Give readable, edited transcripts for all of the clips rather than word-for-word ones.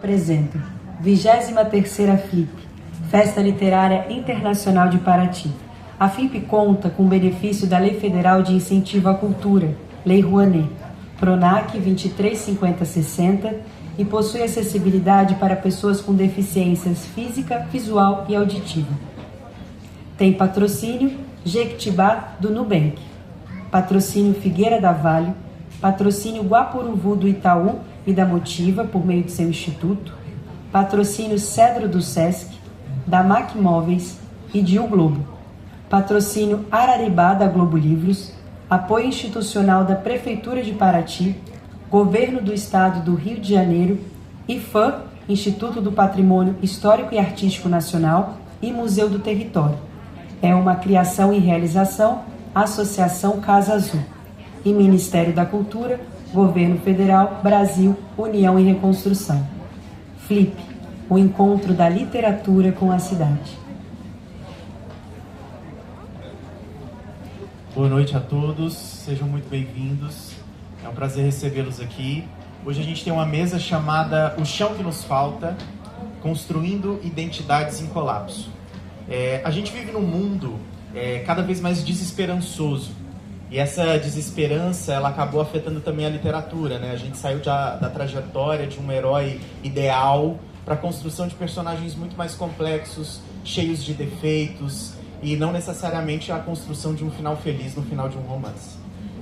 Apresento 23ª FLIP, Festa Literária Internacional de Paraty. A FLIP conta com o benefício da Lei Federal de Incentivo à Cultura, Lei Rouanet, PRONAC 235060, e possui acessibilidade para pessoas com deficiências física, visual e auditiva. Tem patrocínio Jequitibá do Nubank, patrocínio Figueira da Vale, patrocínio Guapuruvu do Itaú e da Motiva, por meio de seu instituto, patrocínio Cedro do Sesc, da MAC Móveis e de O Globo, patrocínio Araribá da Globo Livros, apoio institucional da Prefeitura de Paraty, Governo do Estado do Rio de Janeiro, IFAM, Instituto do Patrimônio Histórico e Artístico Nacional, e Museu do Território. É uma criação e realização Associação Casa Azul e Ministério da Cultura, Governo Federal, Brasil, União e Reconstrução. FLIP, o encontro da literatura com a cidade. Boa noite a todos, sejam muito bem-vindos. É um prazer recebê-los aqui. Hoje a gente tem uma mesa chamada O Chão que Nos Falta, Construindo Identidades em Colapso. A gente vive num mundo cada vez mais desesperançoso. E essa desesperança, ela acabou afetando também a literatura, né? A gente saiu da trajetória de um herói ideal para a construção de personagens muito mais complexos, cheios de defeitos, e não necessariamente a construção de um final feliz no final de um romance.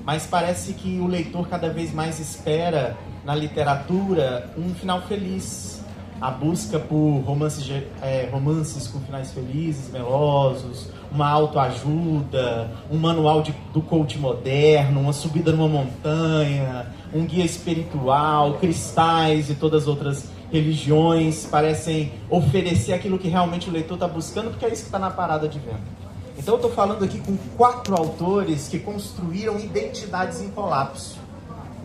Mas parece que o leitor cada vez mais espera na literatura um final feliz. A busca por romances com finais felizes, melosos, uma autoajuda, um manual do coach moderno, uma subida numa montanha, um guia espiritual, cristais e todas as outras religiões parecem oferecer aquilo que realmente o leitor está buscando, porque é isso que está na parada de venda. Então eu estou falando aqui com 4 autores que construíram identidades em colapso.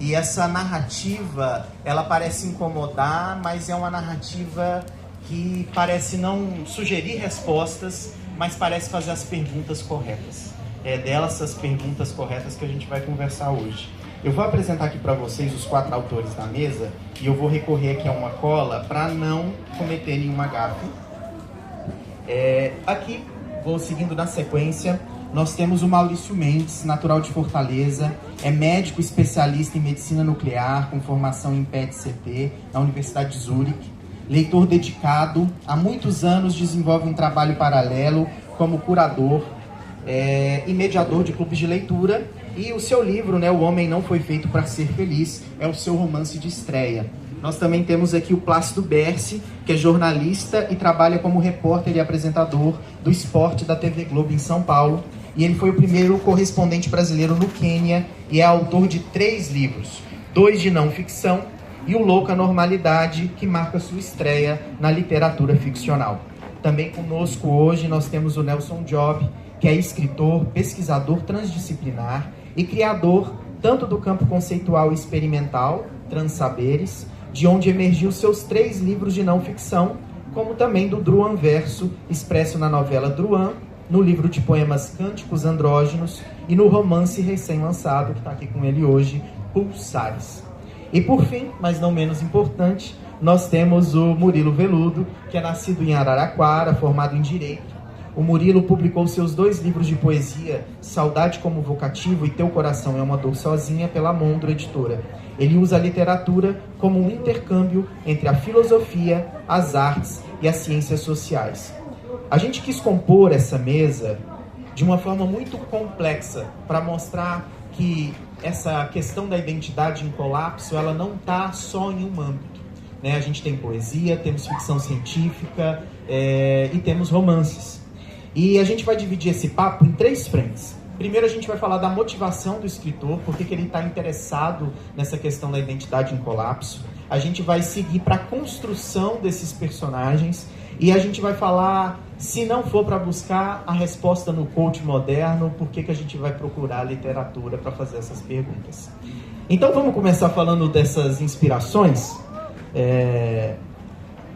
E essa narrativa, ela parece incomodar, mas é uma narrativa que parece não sugerir respostas, mas parece fazer as perguntas corretas. É dessas perguntas corretas que a gente vai conversar hoje. Eu vou apresentar aqui para vocês os 4 autores da mesa e eu vou recorrer aqui a uma cola para não cometer nenhuma gafe. Aqui, vou seguindo na sequência, nós temos o Maurício Mendes, natural de Fortaleza, é médico especialista em medicina nuclear, com formação em PET-CT, na Universidade de Zurique. Leitor dedicado, há muitos anos desenvolve um trabalho paralelo como curador e mediador de clubes de leitura. E o seu livro, né, O Homem Não Foi Feito para Ser Feliz, é o seu romance de estreia. Nós também temos aqui o Plácido Berci, que é jornalista e trabalha como repórter e apresentador do esporte da TV Globo em São Paulo. E ele foi o primeiro correspondente brasileiro no Quênia e é autor de 3 livros, 2 de não ficção e o Louca Normalidade, que marca sua estreia na literatura ficcional. Também conosco hoje nós temos o Nelson Job, que é escritor, pesquisador transdisciplinar e criador tanto do campo conceitual e experimental, Transsaberes, de onde emergiu seus 3 livros de não ficção, como também do Druan Verso, expresso na novela Druan, no livro de poemas Cânticos Andrógenos e no romance recém-lançado, que está aqui com ele hoje, Pulsares. E por fim, mas não menos importante, nós temos o Murilo Veludo, que é nascido em Araraquara, formado em Direito. O Murilo publicou seus 2 livros de poesia, Saudade como Vocativo e Teu Coração é uma Dor Sozinha, pela Mondro Editora. Ele usa a literatura como um intercâmbio entre a filosofia, as artes e as ciências sociais. A gente quis compor essa mesa de uma forma muito complexa para mostrar que essa questão da identidade em colapso, ela não está só em um âmbito, né? A gente tem poesia, temos ficção científica e temos romances. E a gente vai dividir esse papo em 3 frentes. Primeiro a gente vai falar da motivação do escritor, por que ele está interessado nessa questão da identidade em colapso. A gente vai seguir para a construção desses personagens e a gente vai falar, se não for para buscar a resposta no coach moderno, por que a gente vai procurar a literatura para fazer essas perguntas. Então vamos começar falando dessas inspirações.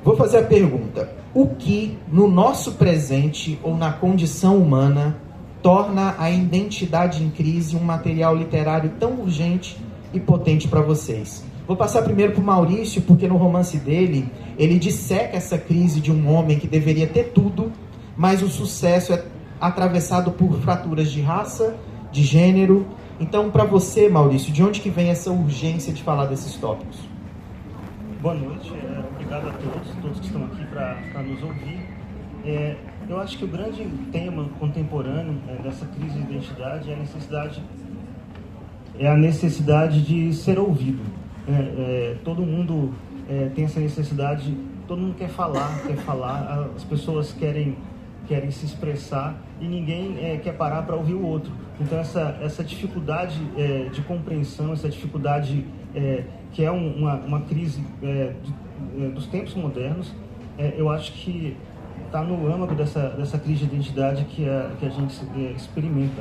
Vou fazer a pergunta: o que no nosso presente ou na condição humana torna a identidade em crise um material literário tão urgente e potente para vocês? Vou passar primeiro para o Maurício, porque no romance dele, ele disseca essa crise de um homem que deveria ter tudo, mas o sucesso é atravessado por fraturas de raça, de gênero. Então, para você, Maurício, de onde que vem essa urgência de falar desses tópicos? Boa noite, obrigado a todos que estão aqui para nos ouvir. Eu acho que o grande tema contemporâneo dessa crise de identidade é a necessidade de ser ouvido. Todo mundo tem essa necessidade, todo mundo quer falar, as pessoas querem se expressar e ninguém quer parar para ouvir o outro. Então essa dificuldade de compreensão, essa dificuldade que é uma crise dos tempos modernos, eu acho que está no âmago dessa crise de identidade que a gente experimenta.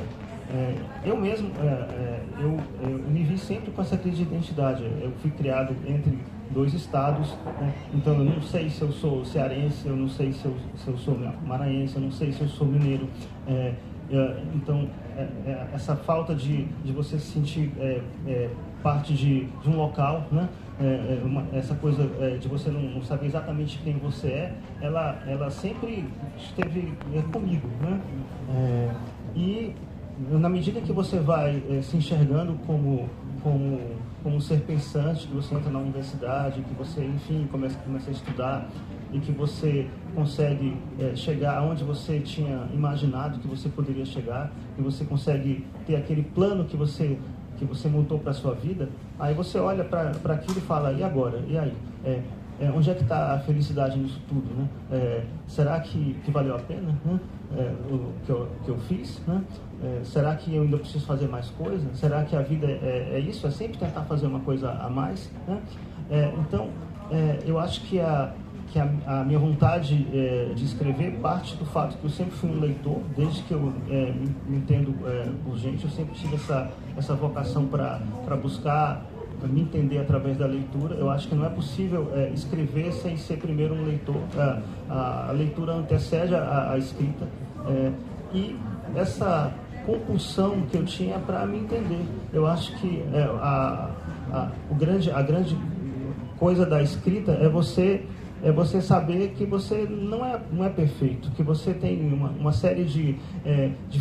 Eu mesmo, eu me vi sempre com essa crise de identidade. Eu fui criado entre 2 estados, né? Então eu não sei se eu sou cearense, eu não sei se eu sou maranhense, eu não sei se eu sou mineiro. Então essa falta de você se sentir parte de um local, né? Essa coisa de você não saber exatamente quem você ela sempre esteve comigo, né? E na medida que você vai se enxergando como um ser pensante, que você entra na universidade, que você, enfim, começa a estudar e que você consegue chegar aonde você tinha imaginado que você poderia chegar, que você consegue ter aquele plano que você montou para a sua vida, aí você olha para aquilo e fala, e agora? E aí? Onde é que está a felicidade nisso tudo, né? Será que valeu a pena, né? O que eu fiz, né? Será que eu ainda preciso fazer mais coisas? Será que a vida é isso? É sempre tentar fazer uma coisa a mais, né? Então, eu acho que a minha vontade de escrever parte do fato que eu sempre fui um leitor, desde que eu me entendo por gente, eu sempre tive essa vocação para buscar me entender através da leitura. Eu acho que não é possível escrever sem ser primeiro um leitor. A leitura antecede a escrita, e essa compulsão que eu tinha para me entender. Eu acho que a grande coisa da escrita é você saber que você não é perfeito, que você tem uma série de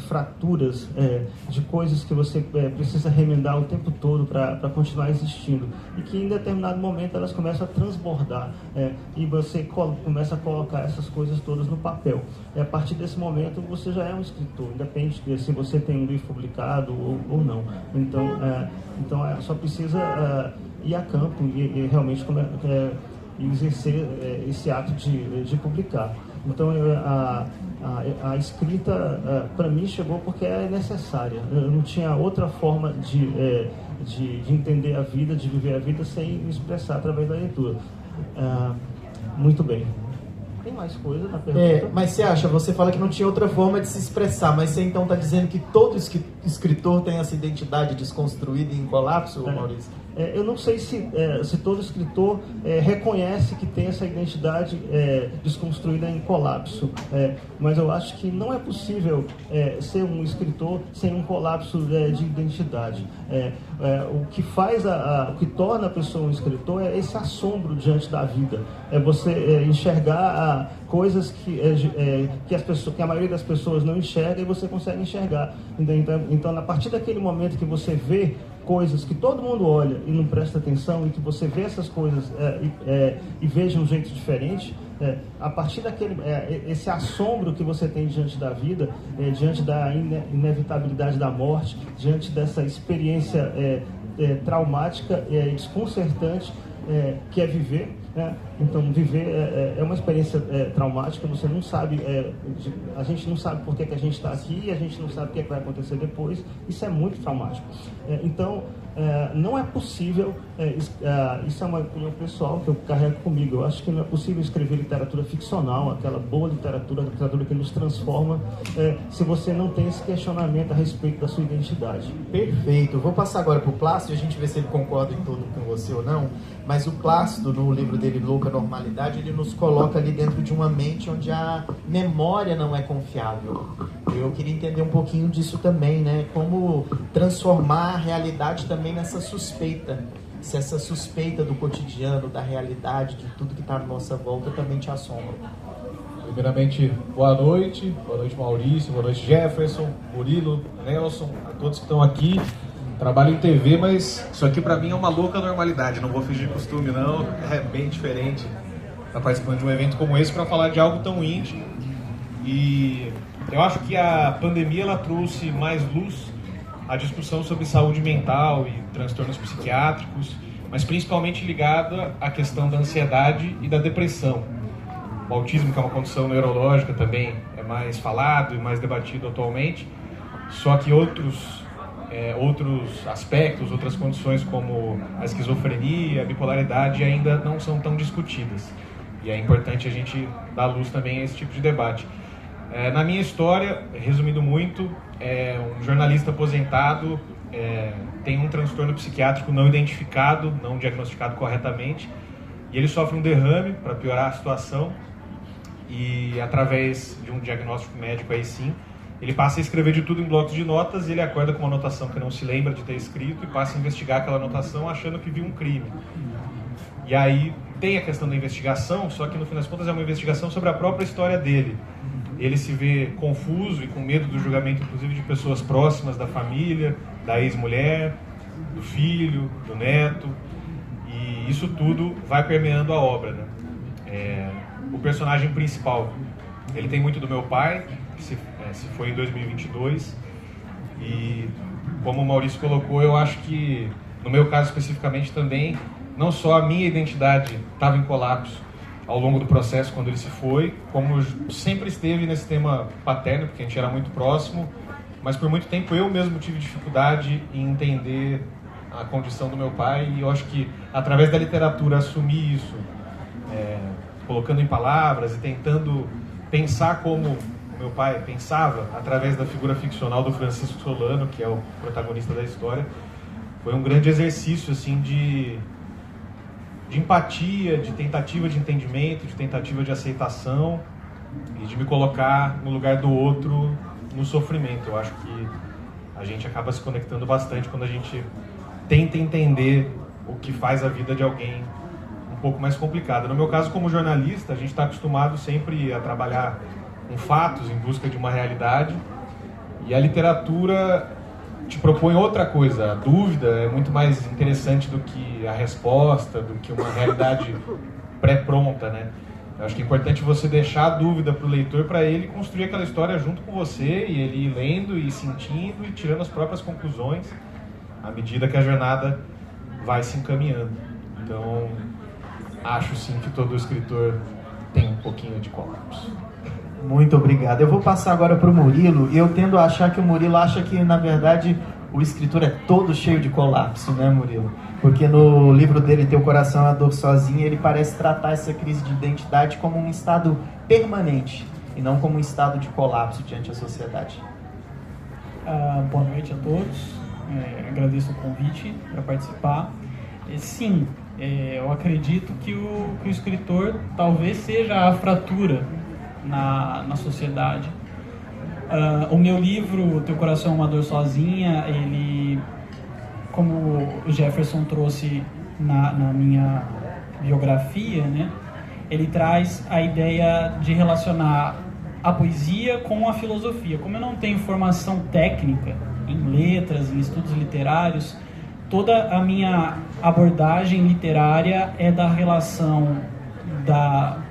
fraturas, de coisas que você precisa remendar o tempo todo para continuar existindo, e que em determinado momento elas começam a transbordar, e você começa a colocar essas coisas todas no papel. A partir desse momento você já é um escritor, independe de se você tem um livro publicado ou não. Então só precisa ir a campo e realmente e exercer esse ato de publicar. Então a escrita para mim chegou porque é necessária. Eu não tinha outra forma de entender a vida, de viver a vida sem me expressar através da leitura. Muito bem. Tem mais coisa na pergunta? Mas você fala que não tinha outra forma de se expressar, mas você então está dizendo que todo escritor tem essa identidade desconstruída e em colapso, Maurício? Eu não sei se todo escritor reconhece que tem essa identidade desconstruída em colapso, mas eu acho que não é possível ser um escritor sem um colapso de identidade. O que o que torna a pessoa um escritor é esse assombro diante da vida, é você enxergar coisas que a maioria das pessoas não enxerga e você consegue enxergar. Então, a partir daquele momento que você vê coisas que todo mundo olha e não presta atenção, e que você vê essas coisas e vê de um jeito diferente, a partir daquele esse assombro que você tem diante da vida, diante da inevitabilidade da morte, diante dessa experiência traumática e desconcertante que é viver, né? Então viver é uma experiência traumática. Você não sabe, a gente não sabe por que a gente está aqui, a gente não sabe o que vai acontecer depois. Isso é muito traumático. Então não é possível, isso é uma opinião pessoal que eu carrego comigo, eu acho que não é possível escrever literatura ficcional, aquela boa literatura que nos transforma, se você não tem esse questionamento a respeito da sua identidade. Perfeito. Vou passar agora para o Plácido, a gente vê se ele concorda em tudo com você ou não, mas o Plácido, no livro dele, Louca Normalidade, ele nos coloca ali dentro de uma mente onde a memória não é confiável. Eu queria entender um pouquinho disso também, né? Como transformar a realidade também nessa suspeita. se essa suspeita do cotidiano, da realidade, de tudo que está à nossa volta também te assombra. Primeiramente, boa noite Maurício, boa noite Jefferson, Murilo, Nelson, a todos que estão aqui. Trabalho em TV, mas isso aqui pra mim é uma louca normalidade, não vou fingir costume não, é bem diferente estar participando de um evento como esse para falar de algo tão íntimo. E eu acho que a pandemia ela trouxe mais luz à discussão sobre saúde mental e transtornos psiquiátricos, mas principalmente ligada à questão da ansiedade e da depressão. O autismo, que é uma condição neurológica, também é mais falado e mais debatido atualmente, só que outros aspectos, outras condições como a esquizofrenia, a bipolaridade ainda não são tão discutidas. E é importante a gente dar luz também a esse tipo de debate. Na minha história, resumindo muito, um jornalista aposentado tem um transtorno psiquiátrico não identificado, não diagnosticado corretamente, e ele sofre um derrame para piorar a situação, e através de um diagnóstico médico aí sim, ele passa a escrever de tudo em blocos de notas, e ele acorda com uma anotação que não se lembra de ter escrito e passa a investigar aquela anotação achando que viu um crime. E aí tem a questão da investigação, só que no fim das contas é uma investigação sobre a própria história dele. Ele se vê confuso e com medo do julgamento, inclusive de pessoas próximas da família, da ex-mulher, do filho, do neto, e isso tudo vai permeando a obra, né? O personagem principal, ele tem muito do meu pai, que se foi em 2022, e como o Maurício colocou, eu acho que, no meu caso especificamente também, não só a minha identidade estava em colapso ao longo do processo quando ele se foi, como sempre esteve nesse tema paterno, porque a gente era muito próximo, mas por muito tempo eu mesmo tive dificuldade em entender a condição do meu pai, e eu acho que através da literatura assumir isso, colocando em palavras e tentando pensar como o meu pai pensava, através da figura ficcional do Francisco Solano, que é o protagonista da história, foi um grande exercício assim, de empatia, de tentativa de entendimento, de tentativa de aceitação e de me colocar no lugar do outro no sofrimento. Eu acho que a gente acaba se conectando bastante quando a gente tenta entender o que faz a vida de alguém um pouco mais complicada. No meu caso, como jornalista, a gente está acostumado sempre a trabalhar com fatos em busca de uma realidade, e a literatura te propõe outra coisa. A dúvida é muito mais interessante do que a resposta, do que uma realidade pré-pronta, né? Eu acho que é importante você deixar a dúvida para o leitor, para ele construir aquela história junto com você, e ele ir lendo e sentindo e tirando as próprias conclusões à medida que a jornada vai se encaminhando. Então, acho sim que todo escritor tem um pouquinho de colapso. Muito obrigado. Eu vou passar agora para o Murilo, e eu tendo a achar que o Murilo acha que, na verdade, o escritor é todo cheio de colapso, né, Murilo? Porque no livro dele, Teu Coração é a Dor Sozinha, ele parece tratar essa crise de identidade como um estado permanente, e não como um estado de colapso diante da sociedade. Boa noite a todos. Agradeço o convite para participar. Sim, eu acredito que o escritor talvez seja a fratura na sociedade. O meu livro, Teu Coração é uma Dor Sozinha, ele, como o Jefferson trouxe na minha biografia, né, ele traz a ideia de relacionar a poesia com a filosofia. Como eu não tenho formação técnica em letras, em estudos literários, toda a minha abordagem literária é da relação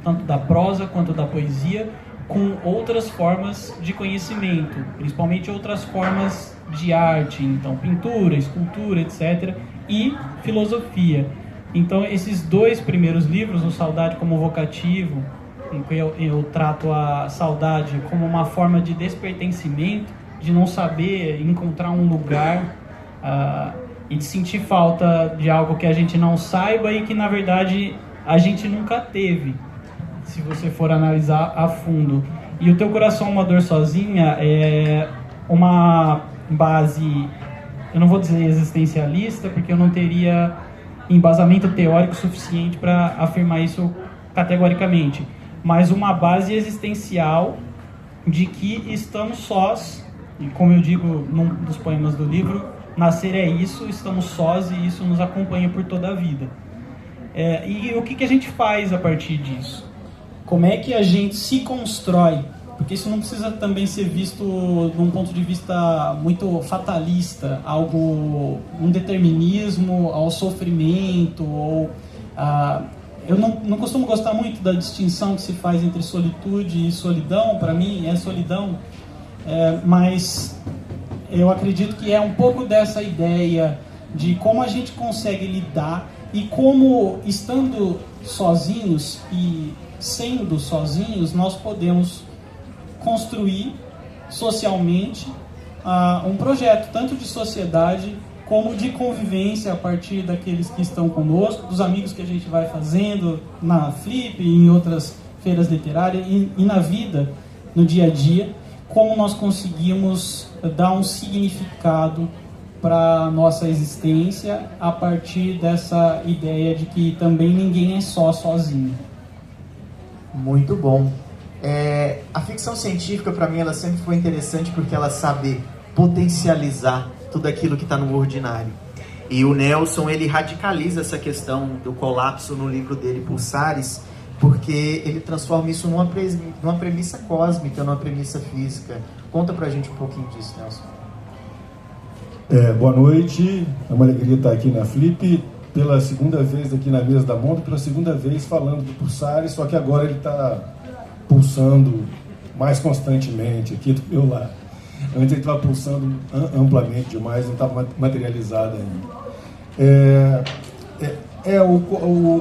tanto da prosa quanto da poesia com outras formas de conhecimento, principalmente outras formas de arte, então pintura, escultura, etc., e filosofia. Então esses dois primeiros livros, o Saudade como Vocativo, em que eu trato a saudade como uma forma de despertencimento, de não saber encontrar um lugar, e de sentir falta de algo que a gente não saiba e que na verdade a gente nunca teve, se você for analisar a fundo. E o Teu Coração é uma Dor Sozinha é uma base, eu não vou dizer existencialista, porque eu não teria embasamento teórico suficiente para afirmar isso categoricamente, mas uma base existencial de que estamos sós, e como eu digo num dos poemas do livro, nascer é isso, estamos sós e isso nos acompanha por toda a vida. E o que a gente faz a partir disso? Como é que a gente se constrói? Porque isso não precisa também ser visto de um ponto de vista muito fatalista, um determinismo ao sofrimento, ou eu não costumo gostar muito da distinção que se faz entre solitude e solidão. Para mim é solidão, mas eu acredito que é um pouco dessa ideia de como a gente consegue lidar e como, estando sozinhos e sendo sozinhos, nós podemos construir socialmente um projeto, tanto de sociedade como de convivência a partir daqueles que estão conosco, dos amigos que a gente vai fazendo na Flip e em outras feiras literárias e na vida, no dia a dia, como nós conseguimos dar um significado para a nossa existência a partir dessa ideia de que também ninguém é sozinho. Muito bom. A ficção científica, para mim, ela sempre foi interessante porque ela sabe potencializar tudo aquilo que está no ordinário. E o Nelson, ele radicaliza essa questão do colapso no livro dele, Pulsares, porque ele transforma isso numa premissa cósmica, numa premissa física. Conta pra gente um pouquinho disso, Nelson. Boa noite, é uma alegria estar aqui na Flip, pela segunda vez aqui na mesa da Mondo, pela segunda vez falando do Pulsares, só que agora ele está pulsando mais constantemente aqui do meu lado. Antes ele estava pulsando amplamente demais, não estava materializado ainda.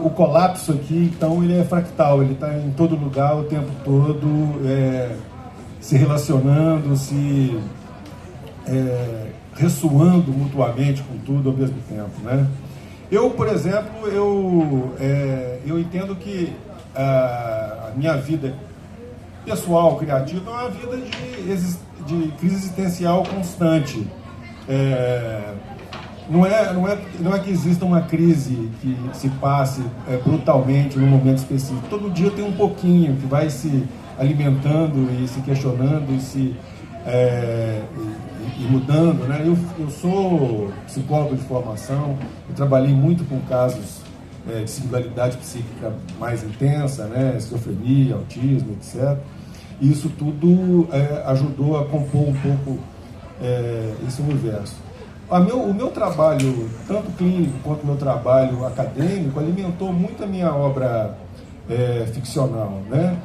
O colapso aqui, então, ele é fractal, ele está em todo lugar o tempo todo, se relacionando, se ressoando mutuamente com tudo ao mesmo tempo, né? Eu, por exemplo, eu entendo que a minha vida pessoal, criativa, é uma vida de crise existencial constante. Não é que exista uma crise que se passe brutalmente num momento específico. Todo dia tem um pouquinho que vai se alimentando e se questionando e mudando, né? Eu sou psicólogo de formação, eu trabalhei muito com casos de singularidade psíquica mais intensa, né? Esquizofrenia, autismo, etc. E isso tudo ajudou a compor um pouco esse universo. O meu trabalho, tanto clínico quanto o meu trabalho acadêmico, alimentou muito a minha obra ficcional, né?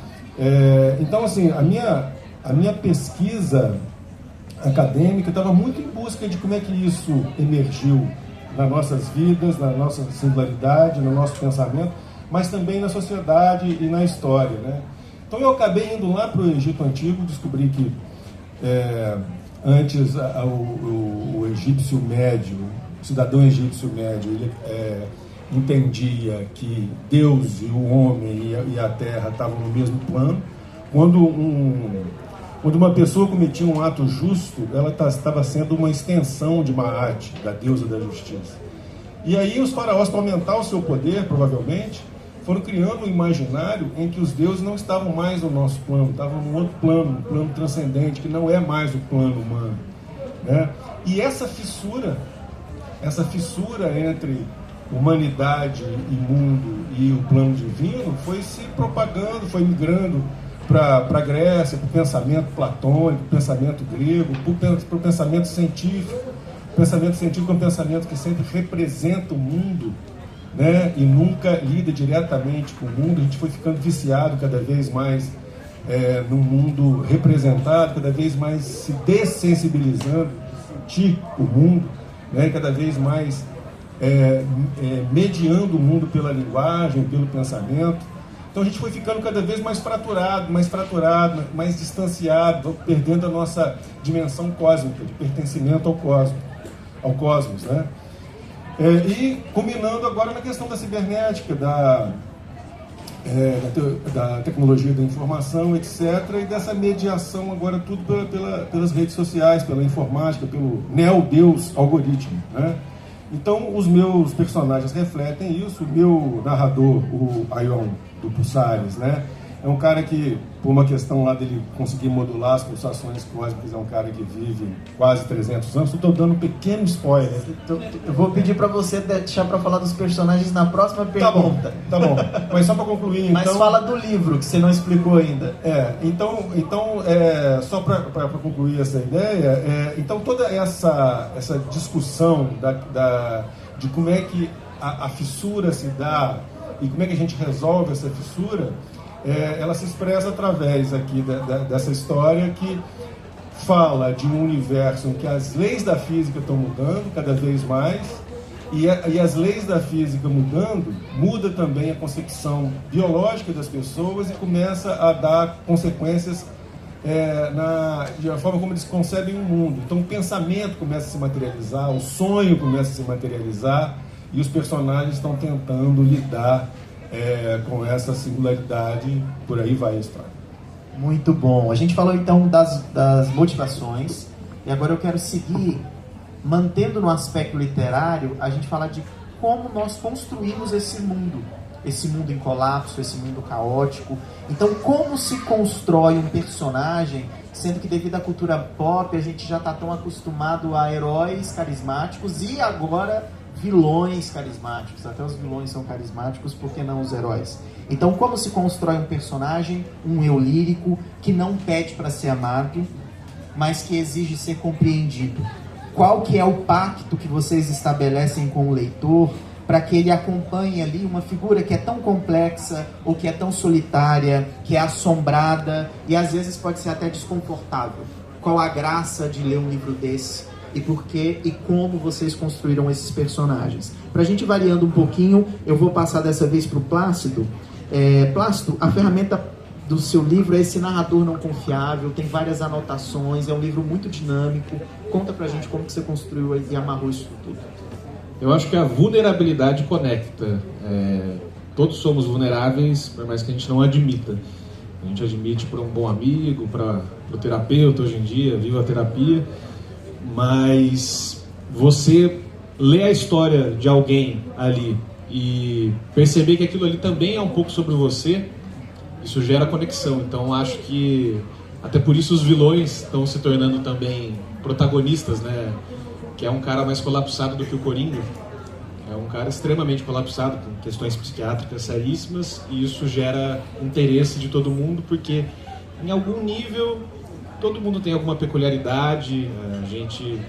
Então, assim, a minha pesquisa acadêmica estava muito em busca de como é que isso emergiu nas nossas vidas, na nossa singularidade, no nosso pensamento, mas também na sociedade e na história, né? Então eu acabei indo lá para o Egito Antigo, descobri que antes o egípcio médio, o cidadão egípcio médio, ele entendia que Deus e o homem e a terra estavam no mesmo plano. Quando uma pessoa cometia um ato justo, ela estava sendo uma extensão de Maat, da deusa da justiça. E aí os faraós, para aumentar o seu poder, provavelmente, foram criando um imaginário em que os deuses não estavam mais no nosso plano, estavam num outro plano, um plano transcendente, que não é mais o plano humano, né? E essa fissura entre humanidade e mundo e o plano divino foi se propagando, foi migrando para a Grécia, para o pensamento platônico, para o pensamento grego, para o pensamento científico. O pensamento científico é um pensamento que sempre representa o mundo, né? E nunca lida diretamente com o mundo. A gente foi ficando viciado cada vez mais no mundo representado, cada vez mais se dessensibilizando de sentir o mundo, né? Cada vez mais mediando o mundo pela linguagem, pelo pensamento. Então a gente foi ficando cada vez mais fraturado, mais distanciado, perdendo a nossa dimensão cósmica, de pertencimento ao cosmos, né? E culminando agora na questão da cibernética, da tecnologia da informação, etc., e dessa mediação agora tudo pelas redes sociais, pela informática, pelo neo-deus algoritmo, né? Então os meus personagens refletem isso. O meu narrador, o Aion do Pulsares, né? É um cara que, por uma questão lá dele conseguir modular as pulsações cósmicas, é um cara que vive quase 300 anos. Estou dando um pequeno spoiler. Eu vou pedir para você deixar para falar dos personagens na próxima pergunta. Tá bom. Mas só para concluir, então... Mas fala do livro, que você não explicou ainda. Só para concluir essa ideia, então toda essa discussão de como é que a fissura se dá e como é que a gente resolve essa fissura, ela se expressa através aqui dessa história que fala de um universo em que as leis da física estão mudando cada vez mais, e as leis da física mudando, muda também a concepção biológica das pessoas e começa a dar consequências de uma forma como eles concebem o mundo. Então o pensamento começa a se materializar, o sonho começa a se materializar, e os personagens estão tentando lidar com essa singularidade. Por aí vai a história. Muito bom. A gente falou então das motivações, e agora eu quero seguir, mantendo no aspecto literário, a gente falar de como nós construímos esse mundo em colapso, esse mundo caótico. Então, como se constrói um personagem, sendo que devido à cultura pop a gente já está tão acostumado a heróis carismáticos e agora vilões carismáticos. Até os vilões são carismáticos, por que não os heróis? Então, como se constrói um personagem, um eu lírico, que não pede para ser amado, mas que exige ser compreendido? Qual que é o pacto que vocês estabelecem com o leitor para que ele acompanhe ali uma figura que é tão complexa, ou que é tão solitária, que é assombrada, e às vezes pode ser até desconfortável? Qual a graça de ler um livro desse? E por que e como vocês construíram esses personagens? Para a gente variando um pouquinho, eu vou passar dessa vez para o Plácido. Plácido, a ferramenta do seu livro é esse narrador não confiável, tem várias anotações, é um livro muito dinâmico. Conta pra gente como que você construiu e amarrou isso tudo. Eu acho que a vulnerabilidade conecta. Todos somos vulneráveis, por mais que a gente não admita. A gente admite para um bom amigo, para o terapeuta hoje em dia, viva a terapia. Mas você ler a história de alguém ali e perceber que aquilo ali também é um pouco sobre você, isso gera conexão. Então acho que até por isso os vilões estão se tornando também protagonistas, né? Que é um cara mais colapsado do que o Coringa. É um cara extremamente colapsado, com questões psiquiátricas seríssimas, e isso gera interesse de todo mundo, porque em algum nível todo mundo tem alguma peculiaridade, a gente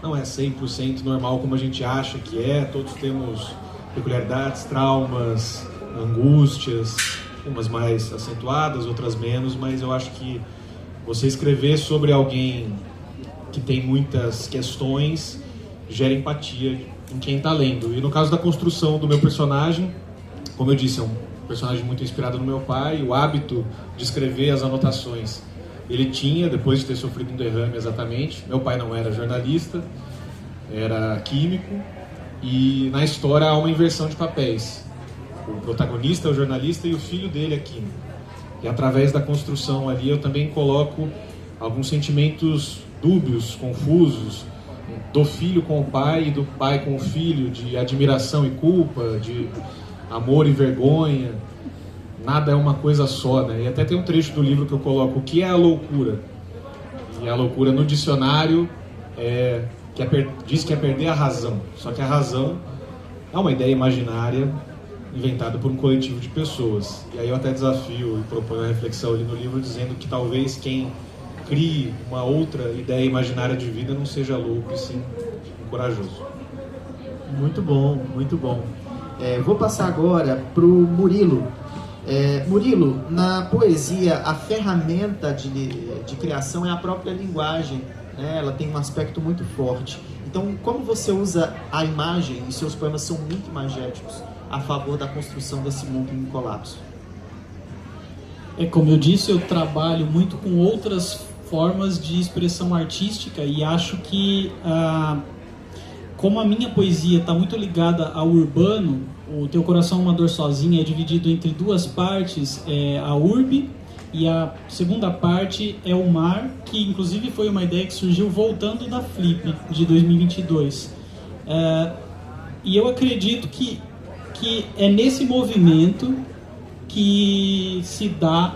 não é 100% normal como a gente acha que é, todos temos peculiaridades, traumas, angústias, umas mais acentuadas, outras menos, mas eu acho que você escrever sobre alguém que tem muitas questões gera empatia em quem está lendo. E no caso da construção do meu personagem, como eu disse, é um personagem muito inspirado no meu pai, o hábito de escrever as anotações ele tinha, depois de ter sofrido um derrame exatamente. Meu pai não era jornalista, era químico, e na história há uma inversão de papéis. O protagonista é o jornalista e o filho dele é químico. E através da construção ali eu também coloco alguns sentimentos dúbios, confusos, do filho com o pai e do pai com o filho, de admiração e culpa, de amor e vergonha. Nada é uma coisa só, né? E até tem um trecho do livro que eu coloco: o que é a loucura? E a loucura no dicionário diz que é perder a razão. Só que a razão é uma ideia imaginária inventada por um coletivo de pessoas. E aí eu até desafio e proponho uma reflexão ali no livro dizendo que talvez quem crie uma outra ideia imaginária de vida não seja louco, e sim corajoso. Muito bom, muito bom. Vou passar agora para o Murilo. Murilo, na poesia, a ferramenta de criação é a própria linguagem, né? Ela tem um aspecto muito forte. Então, como você usa a imagem, e seus poemas são muito imagéticos, a favor da construção desse mundo em colapso? Como eu disse, eu trabalho muito com outras formas de expressão artística, e acho que, como a minha poesia está muito ligada ao urbano, o Teu Coração é uma Dor Sozinha é dividido entre duas partes, a urbe, e a segunda parte é o mar, que inclusive foi uma ideia que surgiu voltando da Flip de 2022. E eu acredito que é nesse movimento que se dá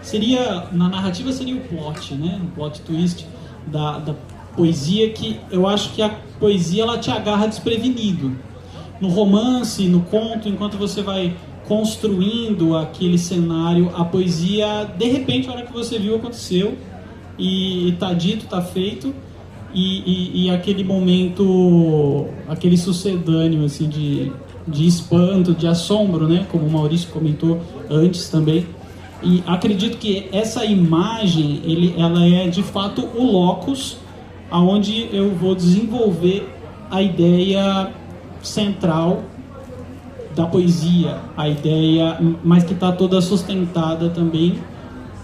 seria, na narrativa seria o plot, né? O plot twist da poesia, que eu acho que a poesia ela te agarra desprevenido. No romance, no conto, enquanto você vai construindo aquele cenário, a poesia, de repente, a hora que você viu, aconteceu, e tá dito, tá feito, e aquele momento, aquele sucedâneo assim, de espanto, de assombro, né? Como o Maurício comentou antes também. E acredito que essa imagem, ela é de fato o locus aonde eu vou desenvolver a ideia central da poesia, a ideia, mas que está toda sustentada também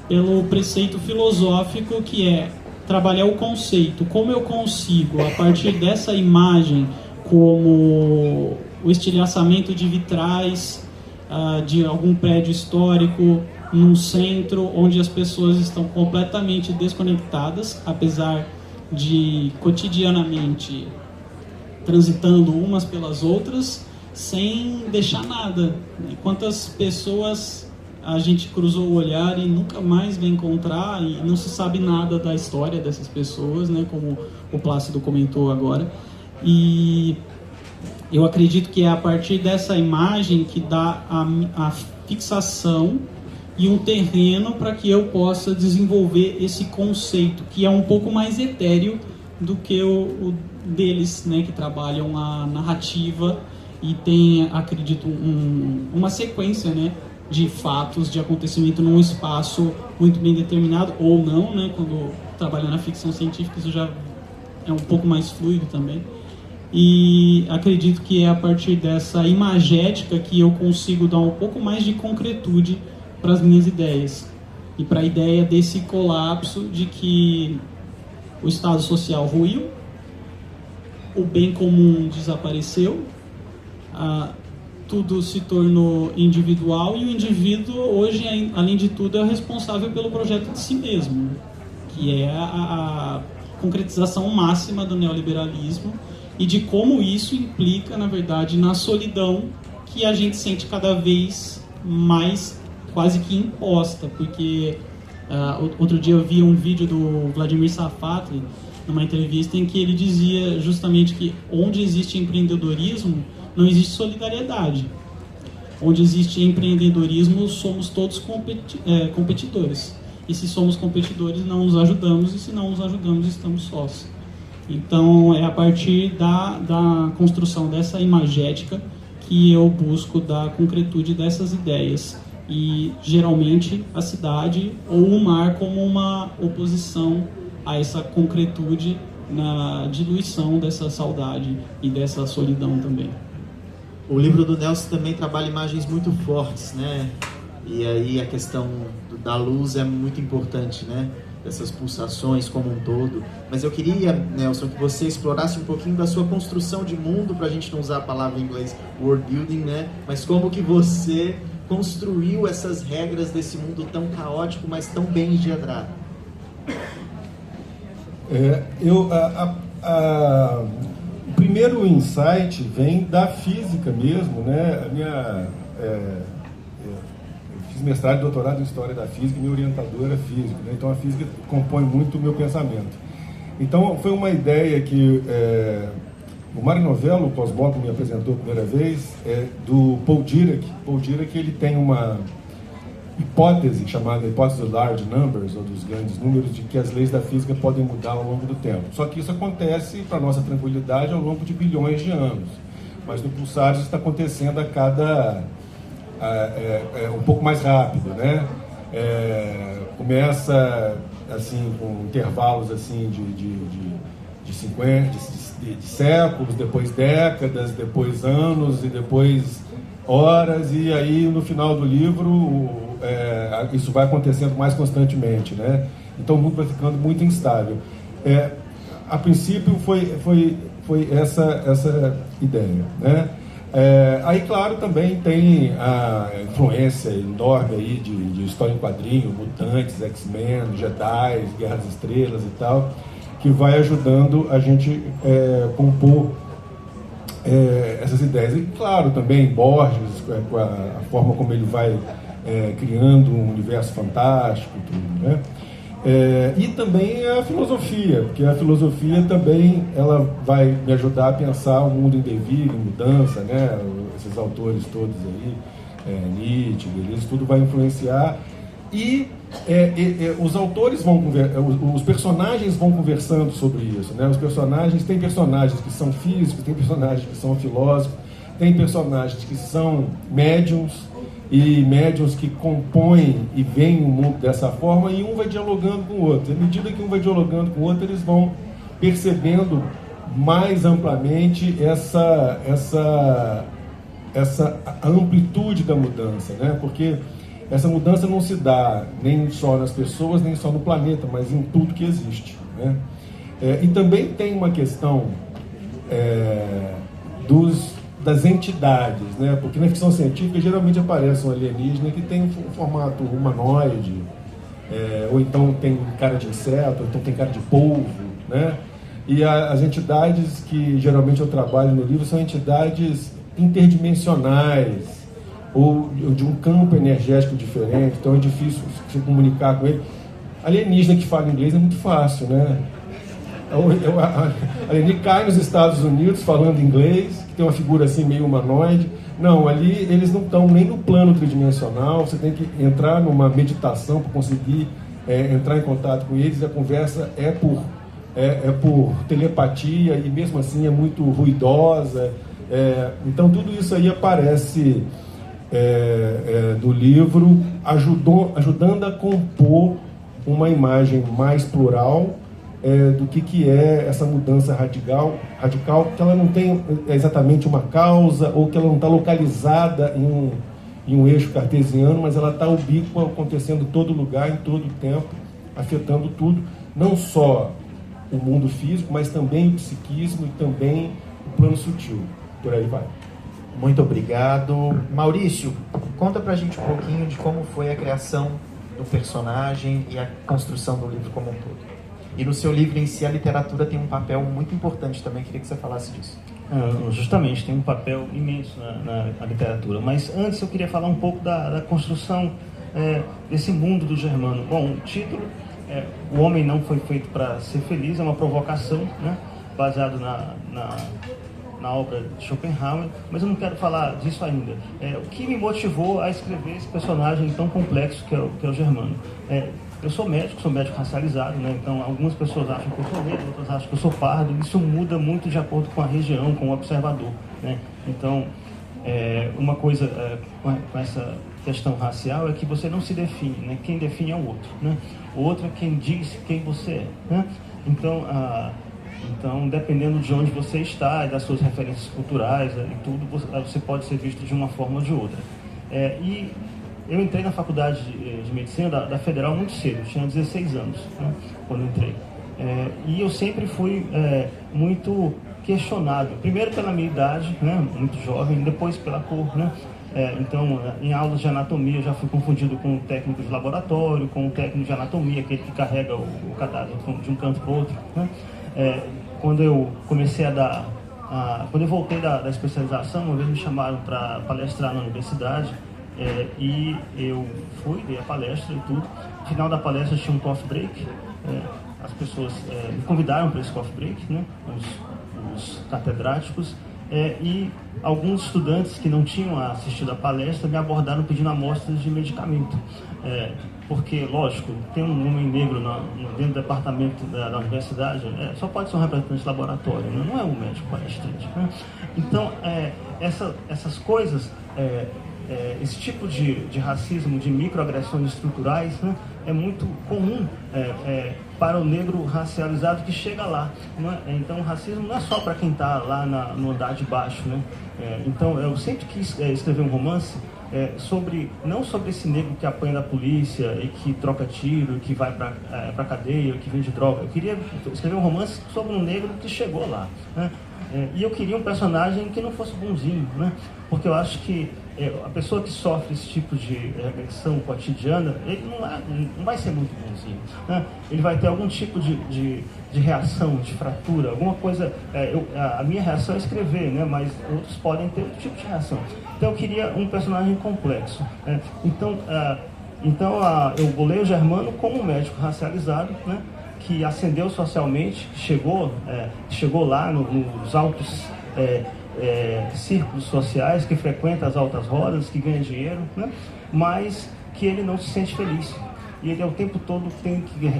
pelo preceito filosófico, que é trabalhar o conceito. Como eu consigo, a partir dessa imagem, como o estilhaçamento de vitrais de algum prédio histórico num centro onde as pessoas estão completamente desconectadas, apesar de cotidianamente transitando umas pelas outras, sem deixar nada. Quantas pessoas a gente cruzou o olhar e nunca mais vai encontrar, e não se sabe nada da história dessas pessoas, né, como o Plácido comentou agora. E eu acredito que é a partir dessa imagem que dá a fixação e um terreno para que eu possa desenvolver esse conceito, que é um pouco mais etéreo do que o deles, né, que trabalham a narrativa e tem, acredito, uma sequência, né, de fatos, de acontecimento num espaço muito bem determinado, ou não, né, quando trabalha na ficção científica isso já é um pouco mais fluido também. E acredito que é a partir dessa imagética que eu consigo dar um pouco mais de concretude para as minhas ideias e para a ideia desse colapso de que o Estado social ruiu, o bem comum desapareceu, tudo se tornou individual e o indivíduo hoje, além de tudo, é o responsável pelo projeto de si mesmo, que é a concretização máxima do neoliberalismo e de como isso implica, na verdade, na solidão que a gente sente cada vez mais quase que imposta, porque outro dia eu vi um vídeo do Vladimir Safatli numa entrevista em que ele dizia justamente que onde existe empreendedorismo não existe solidariedade. Onde existe empreendedorismo somos todos competidores, e se somos competidores não nos ajudamos, e se não nos ajudamos estamos sós. Então é a partir da construção dessa imagética que eu busco dar concretude dessas ideias. E geralmente a cidade ou o mar como uma oposição a essa concretude na diluição dessa saudade e dessa solidão também. O livro do Nelson também trabalha imagens muito fortes, né? E aí a questão da luz é muito importante, né? Dessas pulsações como um todo. Mas eu queria, Nelson, que você explorasse um pouquinho da sua construção de mundo, para a gente não usar a palavra em inglês world building, né? Mas como que você construiu essas regras desse mundo tão caótico, mas tão bem engendrado? O primeiro insight vem da física mesmo, né? Eu fiz mestrado e doutorado em História da Física e minha orientadora é física, né? Então a física compõe muito o meu pensamento. Então foi uma ideia que o Mário Novello, o cosmólogo, me apresentou a primeira vez, do Paul Dirac. Paul Dirac, ele tem uma hipótese chamada hipótese dos large numbers, ou dos grandes números, de que as leis da física podem mudar ao longo do tempo. Só que isso acontece, para nossa tranquilidade, ao longo de bilhões de anos. Mas no pulsar isso está acontecendo a cada... um pouco mais rápido, né? Começa assim com intervalos assim de 50, de séculos, depois décadas, depois anos e depois horas, e aí no final do livro isso vai acontecendo mais constantemente, né? Então o mundo vai ficando muito instável. A princípio foi essa ideia, né? Aí, claro, também tem a influência enorme aí de história em quadrinho, mutantes, X-Men, Jedi, Guerra das Estrelas e tal, que vai ajudando a gente compor essas ideias. E, claro, também Borges, com a forma como ele vai criando um universo fantástico, tudo, né? E também a filosofia, porque a filosofia também ela vai me ajudar a pensar o mundo em devir, em mudança, né? Esses autores todos aí, Nietzsche, Deleuze, tudo vai influenciar. E os autores os personagens vão conversando sobre isso, né? Tem personagens que são físicos, tem personagens que são filósofos, tem personagens que são médiums, e médiums que compõem e veem o mundo dessa forma, e um vai dialogando com o outro. À medida que um vai dialogando com o outro, eles vão percebendo mais amplamente essa amplitude da mudança, né? Porque essa mudança não se dá nem só nas pessoas, nem só no planeta, mas em tudo que existe, né? E também tem uma questão das entidades, né? Porque na ficção científica geralmente aparece um alienígena que tem um formato humanoide, ou então tem cara de inseto, ou então tem cara de polvo, né? E as entidades que geralmente eu trabalho no livro são entidades interdimensionais, ou de um campo energético diferente, então é difícil se comunicar com ele. Alienígena que fala inglês é muito fácil, né? Alienígena cai nos Estados Unidos falando inglês, que tem uma figura assim meio humanoide. Não, ali eles não estão nem no plano tridimensional, você tem que entrar numa meditação para conseguir entrar em contato com eles, a conversa é por telepatia, e mesmo assim é muito ruidosa. Então tudo isso aí aparece do livro, ajudando a compor uma imagem mais plural do que é essa mudança radical, que ela não tem exatamente uma causa, ou que ela não está localizada em um eixo cartesiano, mas ela está ubíqua, acontecendo em todo lugar, em todo tempo, afetando tudo, não só o mundo físico, mas também o psiquismo e também o plano sutil. Por aí vai. Muito obrigado. Maurício, conta pra gente um pouquinho de como foi a criação do personagem e a construção do livro como um todo. E no seu livro em si, a literatura tem um papel muito importante também, queria que você falasse disso. Justamente, tem um papel imenso na literatura. Mas antes eu queria falar um pouco da construção desse mundo do Germano. Bom, o título, O Homem Não Foi Feito para Ser Feliz, é uma provocação, né, baseado na obra de Schopenhauer, mas eu não quero falar disso ainda. O que me motivou a escrever esse personagem tão complexo que é o Germano? Eu sou médico racializado, né? Então algumas pessoas acham que eu sou negro, outras acham que eu sou pardo. Isso muda muito de acordo com a região, com o observador, né? Então, uma coisa com essa questão racial é que você não se define, né? Quem define é o outro, né? O outro é quem diz quem você é, né? Então, dependendo de onde você está e das suas referências culturais e tudo, você pode ser visto de uma forma ou de outra. E eu entrei na faculdade de medicina da Federal muito cedo, tinha 16 anos, né, quando entrei. E eu sempre fui muito questionado, primeiro pela minha idade, né, muito jovem, depois pela cor, né. Então, em aulas de anatomia, eu já fui confundido com o técnico de laboratório, com o técnico de anatomia, aquele que carrega o cadáver de um canto para o outro, né. Quando eu comecei quando eu voltei da especialização, uma vez me chamaram para palestrar na universidade, e eu fui, dei a palestra e tudo. No final da palestra tinha um coffee break, as pessoas me convidaram para esse coffee break, né, os catedráticos, e alguns estudantes que não tinham assistido a palestra me abordaram pedindo amostras de medicamento. Porque, lógico, tem um homem negro dentro do departamento da universidade, só pode ser um representante de laboratório, né? Não é um médico palestrante, né? Então, essas coisas, esse tipo de racismo, de microagressões estruturais, né, é muito comum para o negro racializado que chega lá, né? Então, o racismo não é só para quem está lá no andar de baixo, né? Então, eu sempre quis escrever um romance não sobre esse negro que apanha da polícia e que troca tiro, que vai para cadeia, que vende droga. Eu queria escrever um romance sobre um negro que chegou lá, né? E eu queria um personagem que não fosse bonzinho, né? Porque eu acho que a pessoa que sofre esse tipo de agressão cotidiana, ele não vai ser muito bonzinho, né? Ele vai ter algum tipo de reação, de fratura, alguma coisa. A minha reação é escrever, né? Mas outros podem ter outro tipo de reação. Então eu queria um personagem complexo, né? Então eu bolei o Germano como um médico racializado, né? Que ascendeu socialmente, chegou lá nos altos círculos sociais, que frequenta as altas rodas, que ganha dinheiro, né? Mas que ele não se sente feliz. E ele, ao tempo todo, tem que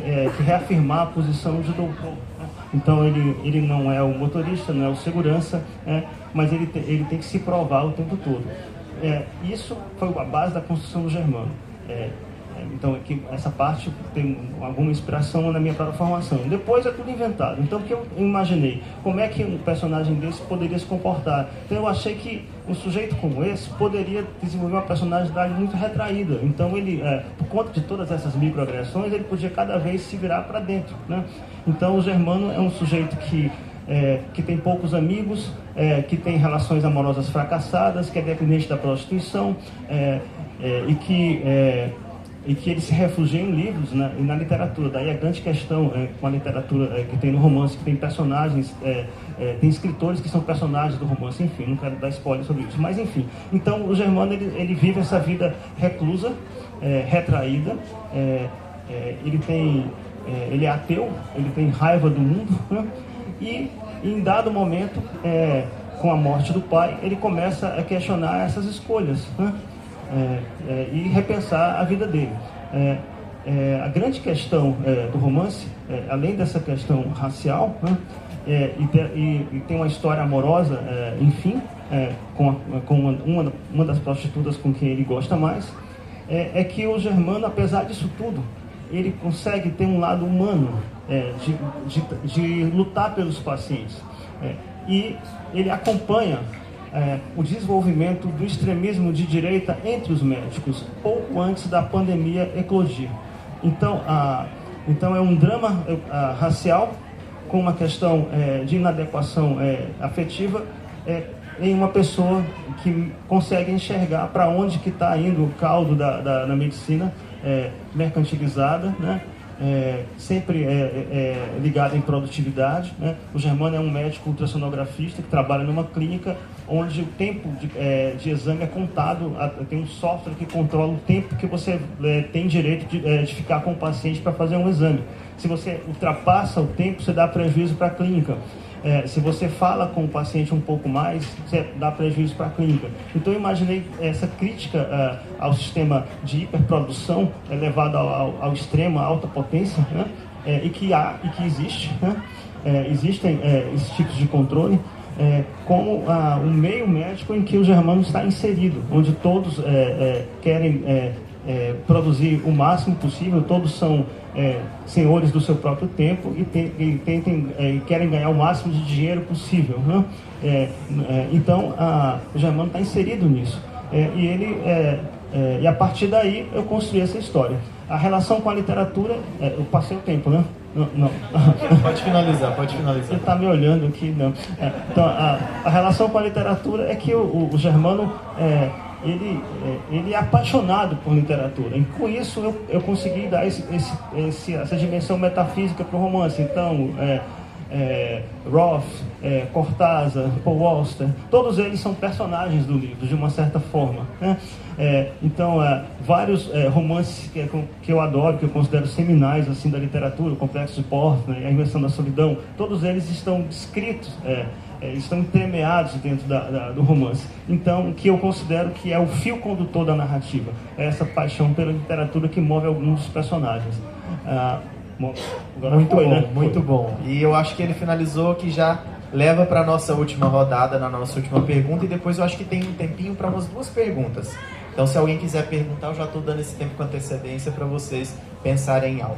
reafirmar a posição de doutor, né? Então ele não é o motorista, não é o segurança, mas ele tem que se provar o tempo todo. Isso foi a base da construção do Germano. Então aqui, essa parte tem alguma inspiração na minha própria formação. Depois é tudo inventado. Então o que eu imaginei? Como é que um personagem desse poderia se comportar? Então eu achei que um sujeito como esse poderia desenvolver uma personalidade muito retraída. Então ele, por conta de todas essas microagressões, ele podia cada vez se virar para dentro, né? Então o Germano é um sujeito que tem poucos amigos, que tem relações amorosas fracassadas, que é dependente da prostituição, e que ele se refugia em livros, né, e na literatura. Daí a grande questão com a literatura que tem no romance, que tem personagens, tem escritores que são personagens do romance, enfim, não quero dar spoiler sobre isso, mas enfim. Então o Germano ele vive essa vida reclusa, retraída, ele é ateu, ele tem raiva do mundo, né, e em dado momento, com a morte do pai, ele começa a questionar essas escolhas, né? E repensar a vida dele. A grande questão do romance, além dessa questão racial, né, e tem uma história amorosa, enfim, com uma das prostitutas com quem ele gosta mais, é que o Germano, apesar disso tudo, ele consegue ter um lado humano, de lutar pelos pacientes, e ele acompanha o desenvolvimento do extremismo de direita entre os médicos, pouco antes da pandemia eclodir. Então é um drama racial com uma questão de inadequação afetiva em uma pessoa que consegue enxergar para onde que está indo o caldo da medicina mercantilizada, né? Sempre ligado em produtividade, né? O Germano é um médico ultrassonografista que trabalha numa clínica onde o tempo de exame é contado, tem um software que controla o tempo que você tem direito de ficar com o paciente para fazer um exame. Se você ultrapassa o tempo, você dá prejuízo para a clínica. Se você fala com o paciente um pouco mais, você dá prejuízo para a clínica. Então eu imaginei essa crítica ao sistema de hiperprodução levado ao extremo, à alta potência, né? e que existe, né? Existem esses tipos de controle, como um meio médico em que o Germano está inserido, onde todos querem produzir o máximo possível, todos são senhores do seu próprio tempo e querem ganhar o máximo de dinheiro possível, né? Então o Germano está inserido nisso, e a partir daí eu construí essa história. A relação com a literatura, eu passei o tempo, né? Não. Pode finalizar. Ele está me olhando aqui, não. Então a relação com a literatura é que o Germano ele é apaixonado por literatura, e com isso eu consegui dar essa dimensão metafísica para o romance. Então Roth, Cortázar, Paul Auster, todos eles são personagens do livro, de uma certa forma, né? Então vários romances que eu adoro, que eu considero seminais assim da literatura, o Complexo de Portland, A Invenção da Solidão, todos eles estão descritos, estão entremeados dentro do romance. Então, o que eu considero que é o fio condutor da narrativa, é essa paixão pela literatura que move alguns dos personagens. Muito bom. E eu acho que ele finalizou, que já leva para a nossa última rodada, na nossa última pergunta, e depois eu acho que tem um tempinho para umas 2 perguntas. Então, se alguém quiser perguntar, eu já estou dando esse tempo com antecedência para vocês pensarem em algo.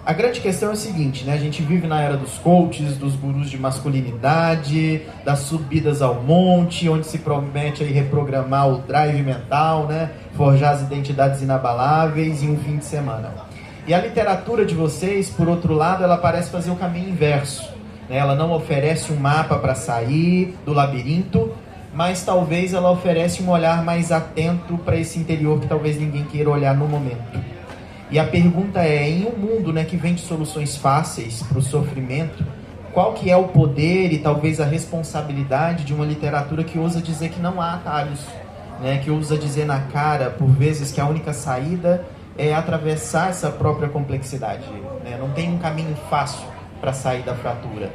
A grande questão é o seguinte, né? A gente vive na era dos coaches, dos gurus de masculinidade, das subidas ao monte, onde se promete aí reprogramar o drive mental, né? Forjar as identidades inabaláveis em um fim de semana. E a literatura de vocês, por outro lado, ela parece fazer o caminho inverso. né? Ela não oferece um mapa para sair do labirinto, mas talvez ela oferece um olhar mais atento para esse interior que talvez ninguém queira olhar no momento. E a pergunta é, em um mundo, né, que vende soluções fáceis para o sofrimento, qual que é o poder e talvez a responsabilidade de uma literatura que ousa dizer que não há atalhos, né, que ousa dizer na cara, por vezes, que a única saída é atravessar essa própria complexidade, né? Não tem um caminho fácil para sair da fratura.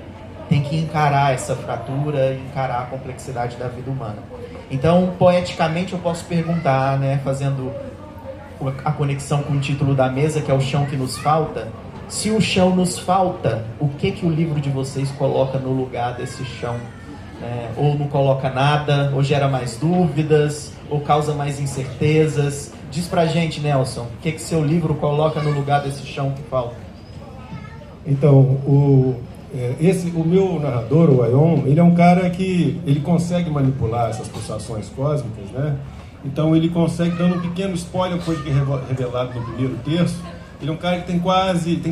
Tem que encarar essa fratura, encarar a complexidade da vida humana. Então, poeticamente, eu posso perguntar, né, fazendo a conexão com o título da mesa, que é o chão que nos falta. Se o chão nos falta, o que o livro de vocês coloca no lugar desse chão? Ou não coloca nada, ou gera mais dúvidas, ou causa mais incertezas? Diz pra gente, Nelson, o que seu livro coloca no lugar desse chão que falta? Então, o meu narrador, o Aion, ele é um cara que ele consegue manipular essas pulsações cósmicas, né? Então ele consegue, dando um pequeno spoiler, foi revelado no primeiro terço, ele é um cara que tem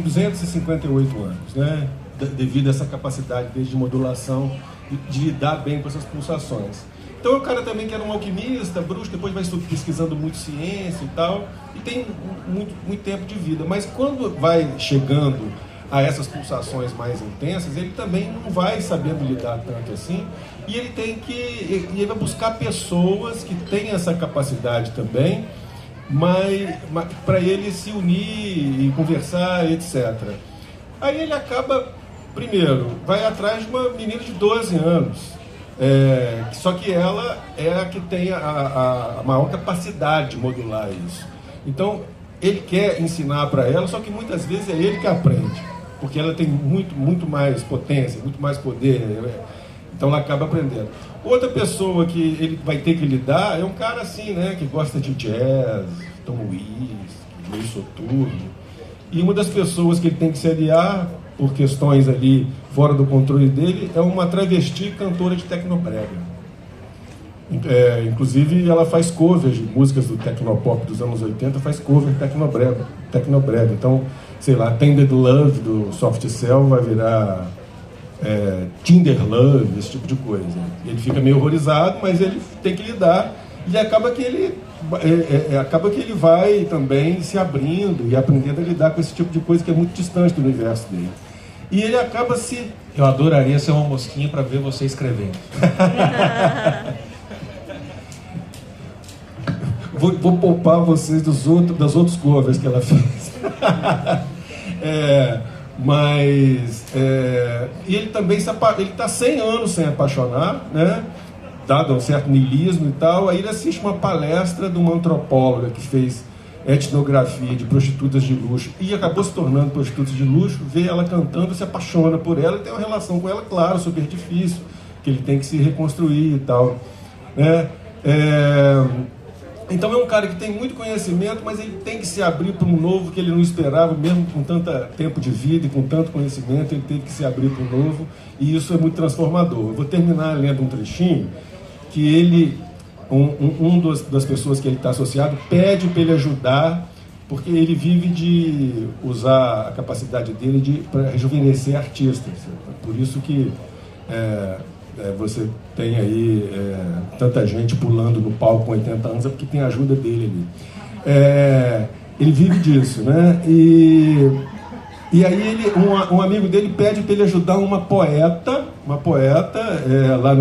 258 anos, né? Devido a essa capacidade dele de modulação, de lidar bem com essas pulsações. Então é um cara também que era um alquimista, bruxo, depois vai pesquisando muito ciência e tal, e tem muito tempo de vida. Mas quando vai chegando a essas pulsações mais intensas, ele também não vai sabendo lidar tanto assim, e ele vai buscar pessoas que têm essa capacidade também, mas para ele se unir e conversar, etc. Aí ele acaba, primeiro, vai atrás de uma menina de 12 anos, só que ela é a que tem a maior capacidade de modular isso. Então, ele quer ensinar para ela, só que muitas vezes é ele que aprende, porque ela tem muito mais potência, muito mais poder, então ela acaba aprendendo. Outra pessoa que ele vai ter que lidar é um cara assim, né, que gosta de jazz, Tom Whisky, meio soturno, e uma das pessoas que ele tem que se aliar, por questões ali fora do controle dele, é uma travesti cantora de tecnobrega. Inclusive ela faz covers de músicas do tecnopop dos anos 80, faz cover tecnobrega. Então, sei lá, Tended Love do Soft Cell vai virar Tinder Love, esse tipo de coisa. Ele fica meio horrorizado, mas ele tem que lidar, e acaba que ele vai também se abrindo e aprendendo a lidar com esse tipo de coisa que é muito distante do universo dele. E ele acaba se... Eu adoraria ser uma mosquinha para ver você escrevendo. Vou poupar vocês das outros covers que ela fez. E ele também ele está 100 anos sem apaixonar, né? Dado um certo niilismo e tal. Aí ele assiste uma palestra de uma antropóloga que fez etnografia de prostitutas de luxo e acabou se tornando prostituta de luxo, vê ela cantando, se apaixona por ela e tem uma relação com ela, claro, super difícil, que ele tem que se reconstruir e tal, né? Então é um cara que tem muito conhecimento, mas ele tem que se abrir para um novo que ele não esperava, mesmo com tanto tempo de vida e com tanto conhecimento, ele teve que se abrir para um novo, e isso é muito transformador. Eu vou terminar lendo um trechinho que ele, das pessoas que ele está associado, pede para ele ajudar, porque ele vive de usar a capacidade dele para rejuvenescer artistas. Por isso que você tem aí tanta gente pulando no palco com 80 anos, é porque tem a ajuda dele ali. Ele vive disso, né? E aí um amigo dele pede para ele ajudar uma poeta lá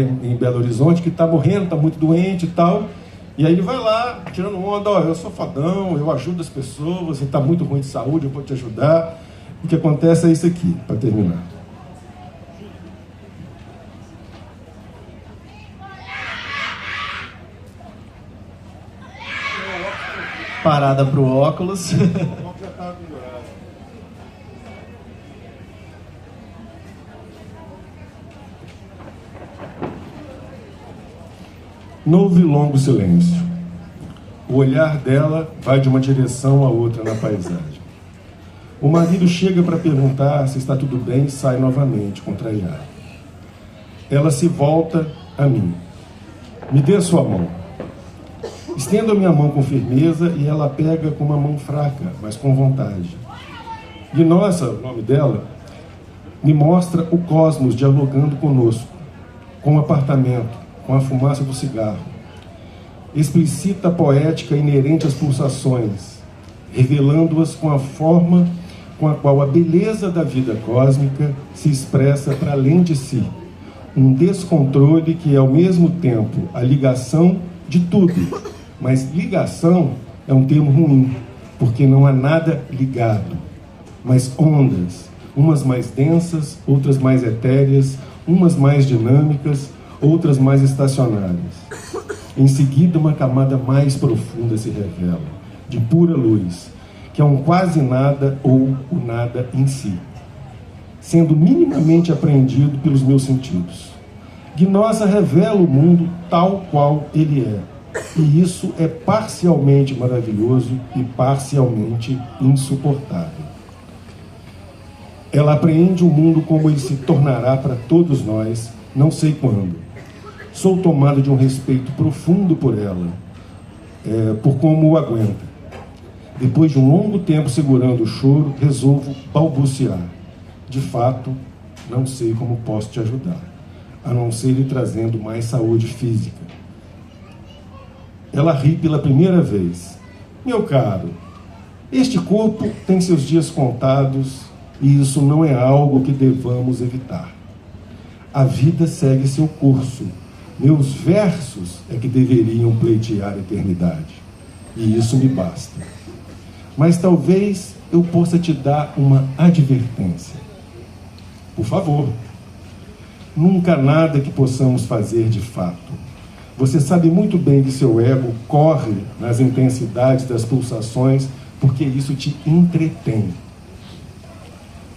em Belo Horizonte, que está morrendo, está muito doente e tal. E aí ele vai lá, tirando onda, eu sou fadão, eu ajudo as pessoas, você está muito ruim de saúde, eu vou te ajudar. O que acontece é isso aqui, para terminar. Parada para o óculos. Novo e longo silêncio. O olhar dela vai de uma direção a outra na paisagem. O marido chega para perguntar se está tudo bem e sai novamente, contrariado. Ela se volta a mim. Me dê a sua mão. Estendo a minha mão com firmeza e ela pega com uma mão fraca, mas com vontade. E nossa, o nome dela, me mostra o cosmos dialogando conosco, com o apartamento, com a fumaça do cigarro. Explicita a poética inerente às pulsações, revelando-as com a forma com a qual a beleza da vida cósmica se expressa para além de si. Um descontrole que é ao mesmo tempo a ligação de tudo. Mas ligação é um termo ruim, porque não há nada ligado. Mas ondas, umas mais densas, outras mais etéreas, umas mais dinâmicas, outras mais estacionárias. Em seguida, uma camada mais profunda se revela, de pura luz, que é um quase nada ou o nada em si, sendo minimamente apreendido pelos meus sentidos. Gnosa revela o mundo tal qual ele é, e isso é parcialmente maravilhoso e parcialmente insuportável. Ela apreende o mundo como ele se tornará para todos nós, não sei quando. Sou tomado de um respeito profundo por ela, por como o aguenta. Depois de um longo tempo segurando o choro, resolvo balbuciar. De fato, não sei como posso te ajudar, a não ser lhe trazendo mais saúde física. Ela ri pela primeira vez. Meu caro, este corpo tem seus dias contados e isso não é algo que devamos evitar. A vida segue seu curso. Meus versos é que deveriam pleitear a eternidade. E isso me basta. Mas talvez eu possa te dar uma advertência. Por favor, nunca nada que possamos fazer de fato. Você sabe muito bem que seu ego corre nas intensidades das pulsações porque isso te entretém.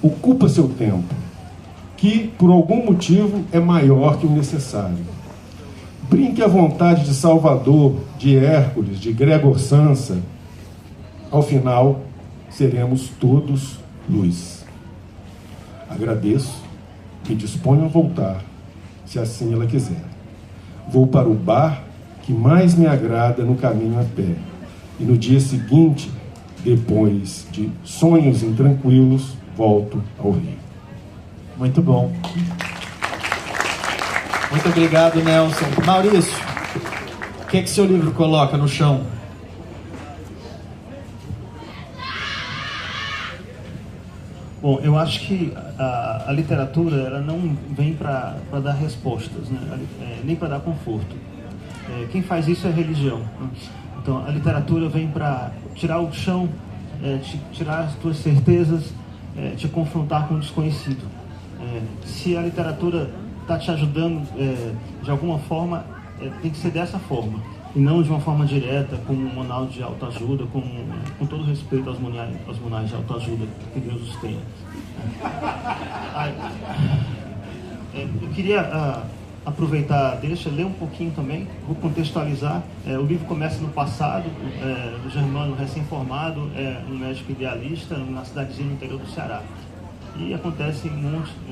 Ocupa seu tempo, que por algum motivo é maior que o necessário. Brinque à vontade de Salvador, de Hércules, de Gregor Samsa. Ao final, seremos todos luz. Agradeço, me disponho a voltar, se assim ela quiser. Vou para o bar que mais me agrada no caminho a pé. E no dia seguinte, depois de sonhos intranquilos, volto ao Rio. Muito bom. Muito obrigado, Nelson. Maurício, o que seu livro coloca no chão? Bom, eu acho que a literatura ela não vem para dar respostas, né? Nem para dar conforto. Quem faz isso é a religião, né? Então, a literatura vem para tirar o chão, tirar as tuas certezas, te confrontar com o desconhecido. Se a literatura está te ajudando de alguma forma, tem que ser dessa forma, e não de uma forma direta, como um manual de autoajuda, com todo respeito aos manuais de autoajuda, que Deus os tenha. Eu queria aproveitar, ler um pouquinho também, vou contextualizar. O livro começa no passado, o Germano recém-formado, um médico idealista na cidadezinha no interior do Ceará. E acontecem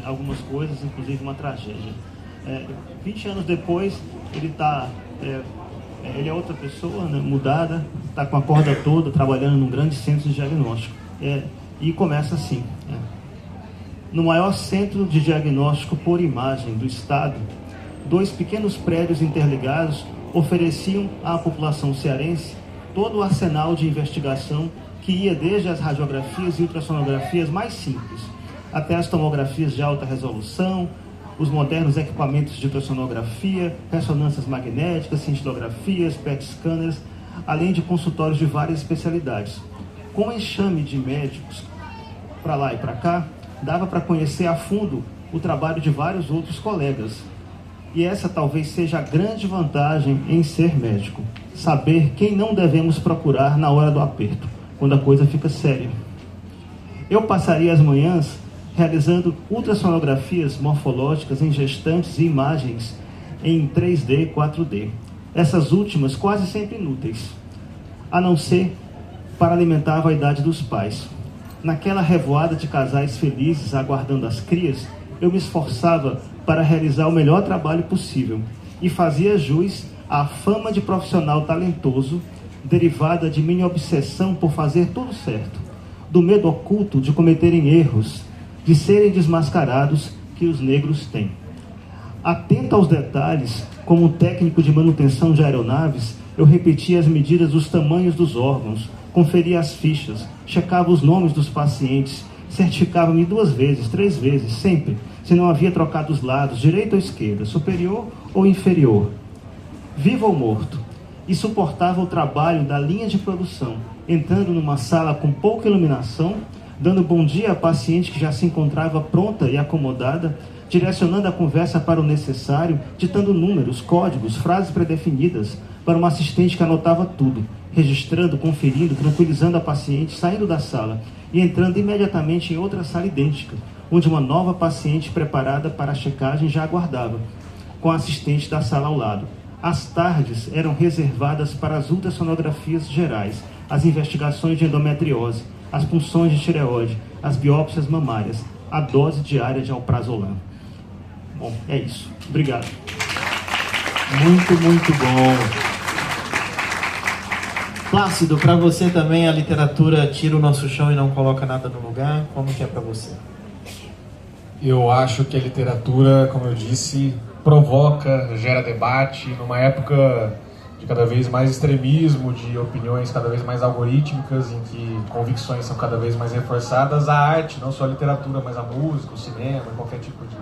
algumas coisas, inclusive uma tragédia. 20 anos depois, ele é outra pessoa, né, mudada, está com a corda toda, trabalhando num grande centro de diagnóstico. E começa assim. No maior centro de diagnóstico por imagem do Estado, 2 pequenos prédios interligados ofereciam à população cearense todo o arsenal de investigação que ia desde as radiografias e ultrassonografias mais simples, até as tomografias de alta resolução, os modernos equipamentos de ultrassonografia, ressonâncias magnéticas, cintilografias, PET scanners, além de consultórios de várias especialidades. Com enxame de médicos para lá e para cá, dava para conhecer a fundo o trabalho de vários outros colegas. E essa talvez seja a grande vantagem em ser médico: saber quem não devemos procurar na hora do aperto, quando a coisa fica séria. Eu passaria as manhãs realizando ultrassonografias morfológicas em gestantes e imagens em 3D e 4D. Essas últimas quase sempre inúteis, a não ser para alimentar a vaidade dos pais. Naquela revoada de casais felizes aguardando as crias, eu me esforçava para realizar o melhor trabalho possível e fazia jus à fama de profissional talentoso, derivada de minha obsessão por fazer tudo certo, do medo oculto de cometerem erros, de serem desmascarados que os negros têm. Atento aos detalhes, como técnico de manutenção de aeronaves, eu repetia as medidas dos tamanhos dos órgãos, conferia as fichas, checava os nomes dos pacientes, certificava-me 2 vezes, 3 vezes, sempre, se não havia trocado os lados, direita ou esquerda, superior ou inferior, vivo ou morto, e suportava o trabalho da linha de produção, entrando numa sala com pouca iluminação, dando bom dia à paciente que já se encontrava pronta e acomodada, direcionando a conversa para o necessário, ditando números, códigos, frases predefinidas, para uma assistente que anotava tudo, registrando, conferindo, tranquilizando a paciente, saindo da sala e entrando imediatamente em outra sala idêntica, onde uma nova paciente preparada para a checagem já aguardava, com a assistente da sala ao lado. As tardes eram reservadas para as ultrassonografias gerais, as investigações de endometriose, as punções de tireoide, as biópsias mamárias, a dose diária de alprazolam. Bom, é isso. Obrigado. Muito, muito bom. Plácido, para você também a literatura tira o nosso chão e não coloca nada no lugar? Como que é para você? Eu acho que a literatura, como eu disse, provoca, gera debate. Numa época de cada vez mais extremismo, de opiniões cada vez mais algorítmicas, em que convicções são cada vez mais reforçadas, a arte, não só a literatura, mas a música, o cinema, qualquer tipo de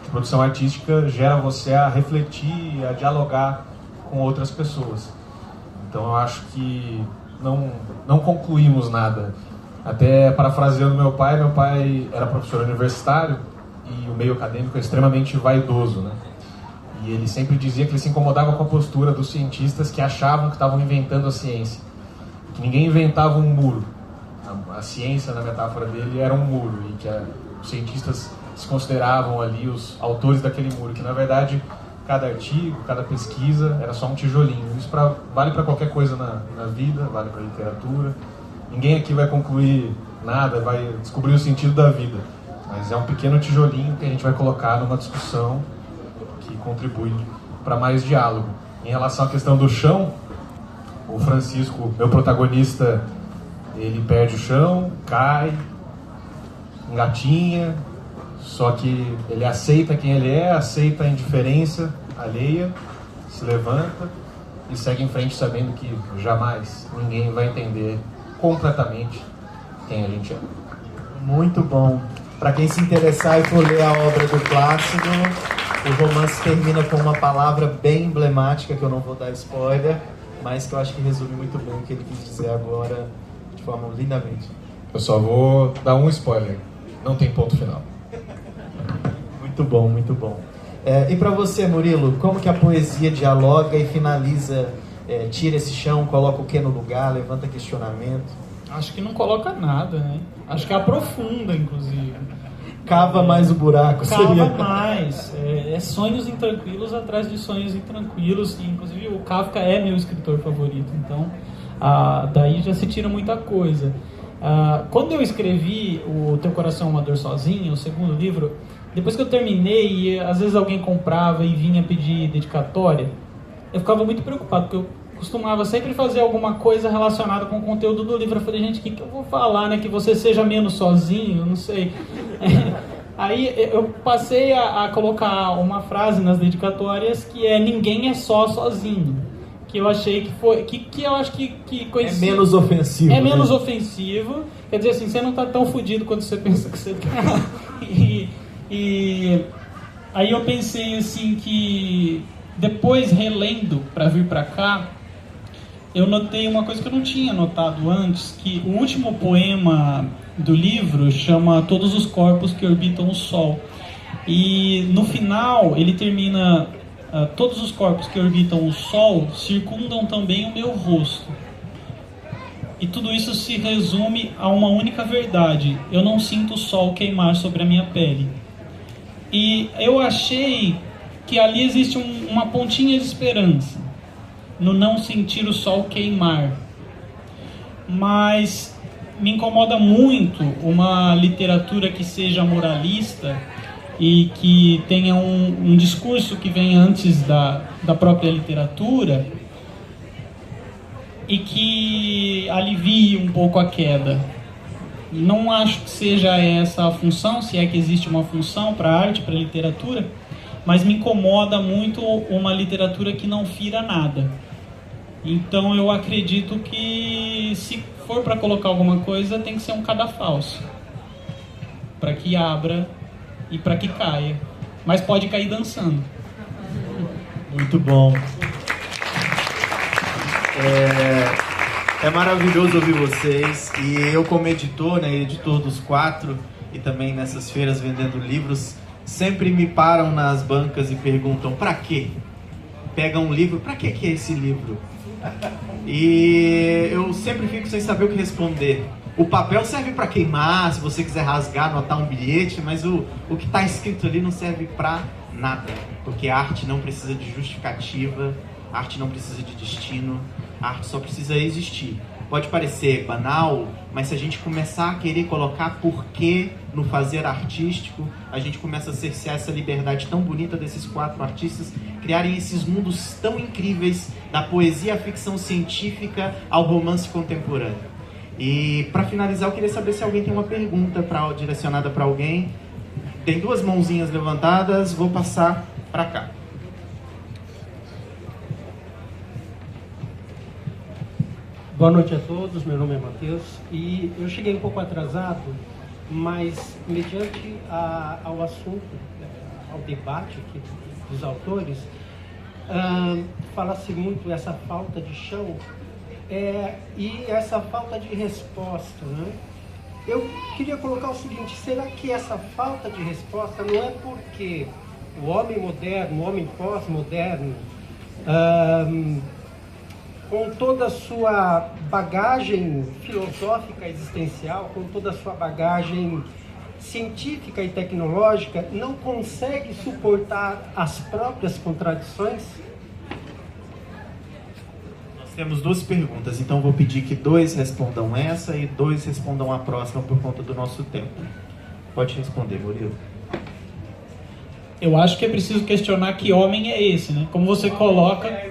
produção artística, gera você a refletir, a dialogar com outras pessoas. Então eu acho que não concluímos nada. Até parafraseando meu pai era professor universitário e o meio acadêmico é extremamente vaidoso, né? E ele sempre dizia que ele se incomodava com a postura dos cientistas que achavam que estavam inventando a ciência. Que ninguém inventava um muro. A ciência, na metáfora dele, era um muro e que os cientistas se consideravam ali os autores daquele muro, que na verdade cada artigo, cada pesquisa era só um tijolinho. Isso vale para qualquer coisa na vida, vale para literatura. Ninguém aqui vai concluir nada, vai descobrir o sentido da vida, mas é um pequeno tijolinho que a gente vai colocar numa discussão que contribui para mais diálogo. Em relação à questão do chão, o Francisco, meu protagonista, ele perde o chão, cai, engatinha, só que ele aceita quem ele é, aceita a indiferença alheia, se levanta e segue em frente sabendo que jamais ninguém vai entender completamente quem a gente é. Muito bom. Para quem se interessar e for ler a obra do Plácido, o romance termina com uma palavra bem emblemática, que eu não vou dar spoiler, mas que eu acho que resume muito bem o que ele quis dizer agora, de forma lindamente. Eu só vou dar um spoiler. Não tem ponto final. Muito bom, muito bom. E para você, Murilo, como que a poesia dialoga e finaliza, tira esse chão, coloca o que no lugar, levanta questionamento? Acho que não coloca nada, né? Acho que aprofunda, inclusive. Cava mais o buraco, seria. Cava mais. É sonhos intranquilos atrás de sonhos intranquilos. E, inclusive, o Kafka é meu escritor favorito. Então, daí já se tira muita coisa. Quando eu escrevi o Teu Coração é uma Dor Sozinho, o segundo livro, depois que eu terminei, e às vezes alguém comprava e vinha pedir dedicatória, eu ficava muito preocupado, porque eu costumava sempre fazer alguma coisa relacionada com o conteúdo do livro. Eu falei, gente, o que eu vou falar, né? Que você seja menos sozinho, não sei. Aí eu passei a colocar uma frase nas dedicatórias que é: ninguém é só sozinho. Que eu achei que foi... Que eu acho que é menos ofensivo. É menos ofensivo. Quer dizer assim, você não tá tão fodido quanto você pensa que você tá. E aí eu pensei assim que depois, relendo para vir para cá, eu notei uma coisa que eu não tinha notado antes, que o último poema do livro chama Todos os Corpos que Orbitam o Sol. E no final ele termina: todos os corpos que orbitam o Sol circundam também o meu rosto. E tudo isso se resume a uma única verdade: eu não sinto o sol queimar sobre a minha pele. E eu achei que ali existe uma pontinha de esperança no não sentir o sol queimar. Mas me incomoda muito uma literatura que seja moralista e que tenha um discurso que vem antes da própria literatura e que alivie um pouco a queda. Não acho que seja essa a função, se é que existe uma função para a arte, para a literatura, mas me incomoda muito uma literatura que não fira nada. Então eu acredito que se for para colocar alguma coisa, tem que ser um cadafalso, para que abra e para que caia. Mas pode cair dançando. Muito bom. É maravilhoso ouvir vocês. E eu, como editor, né, editor dos 4, e também nessas feiras vendendo livros, sempre me param nas bancas e perguntam: pra quê? Pegam um livro, pra que é esse livro? E eu sempre fico sem saber o que responder. O papel serve para queimar, se você quiser rasgar, anotar um bilhete, mas o que está escrito ali não serve para nada, porque a arte não precisa de justificativa, a arte não precisa de destino, a arte só precisa existir. Pode parecer banal, mas se a gente começar a querer colocar porquê no fazer artístico, a gente começa a cercear essa liberdade tão bonita desses 4 artistas, criarem esses mundos tão incríveis, da poesia à ficção científica ao romance contemporâneo. E para finalizar, eu queria saber se alguém tem uma pergunta direcionada para alguém. Tem 2 mãozinhas levantadas, vou passar para cá. Boa noite a todos, meu nome é Matheus e eu cheguei um pouco atrasado, mas mediante ao assunto, ao debate aqui dos autores, fala-se muito essa falta de chão e essa falta de resposta, né? Eu queria colocar o seguinte: será que essa falta de resposta não é porque o homem moderno, o homem pós-moderno, com toda a sua bagagem filosófica existencial, com toda a sua bagagem científica e tecnológica, não consegue suportar as próprias contradições? Nós temos 2 perguntas, então vou pedir que 2 respondam essa e 2 respondam a próxima por conta do nosso tempo. Pode responder, Murilo. Eu acho que é preciso questionar que homem é esse, né? Como você coloca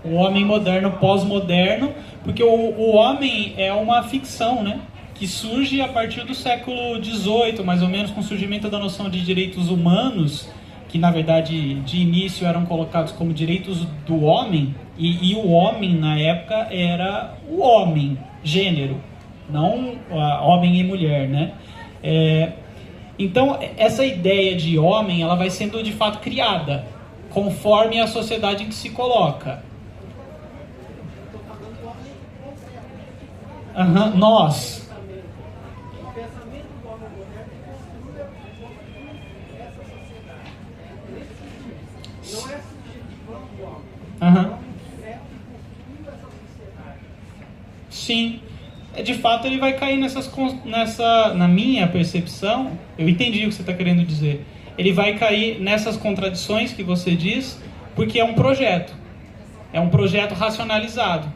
o homem moderno, pós-moderno, porque o homem é uma ficção, né? Que surge a partir do século XVIII, mais ou menos, com o surgimento da noção de direitos humanos, que na verdade de início eram colocados como direitos do homem, e o homem na época era o homem, gênero, não homem e mulher, né? Então essa ideia de homem, ela vai sendo de fato criada conforme a sociedade em que se coloca. Nós. Sim. De fato, ele vai cair na minha percepção, eu entendi o que você está querendo dizer. Ele vai cair nessas contradições que você diz, porque é um projeto racionalizado,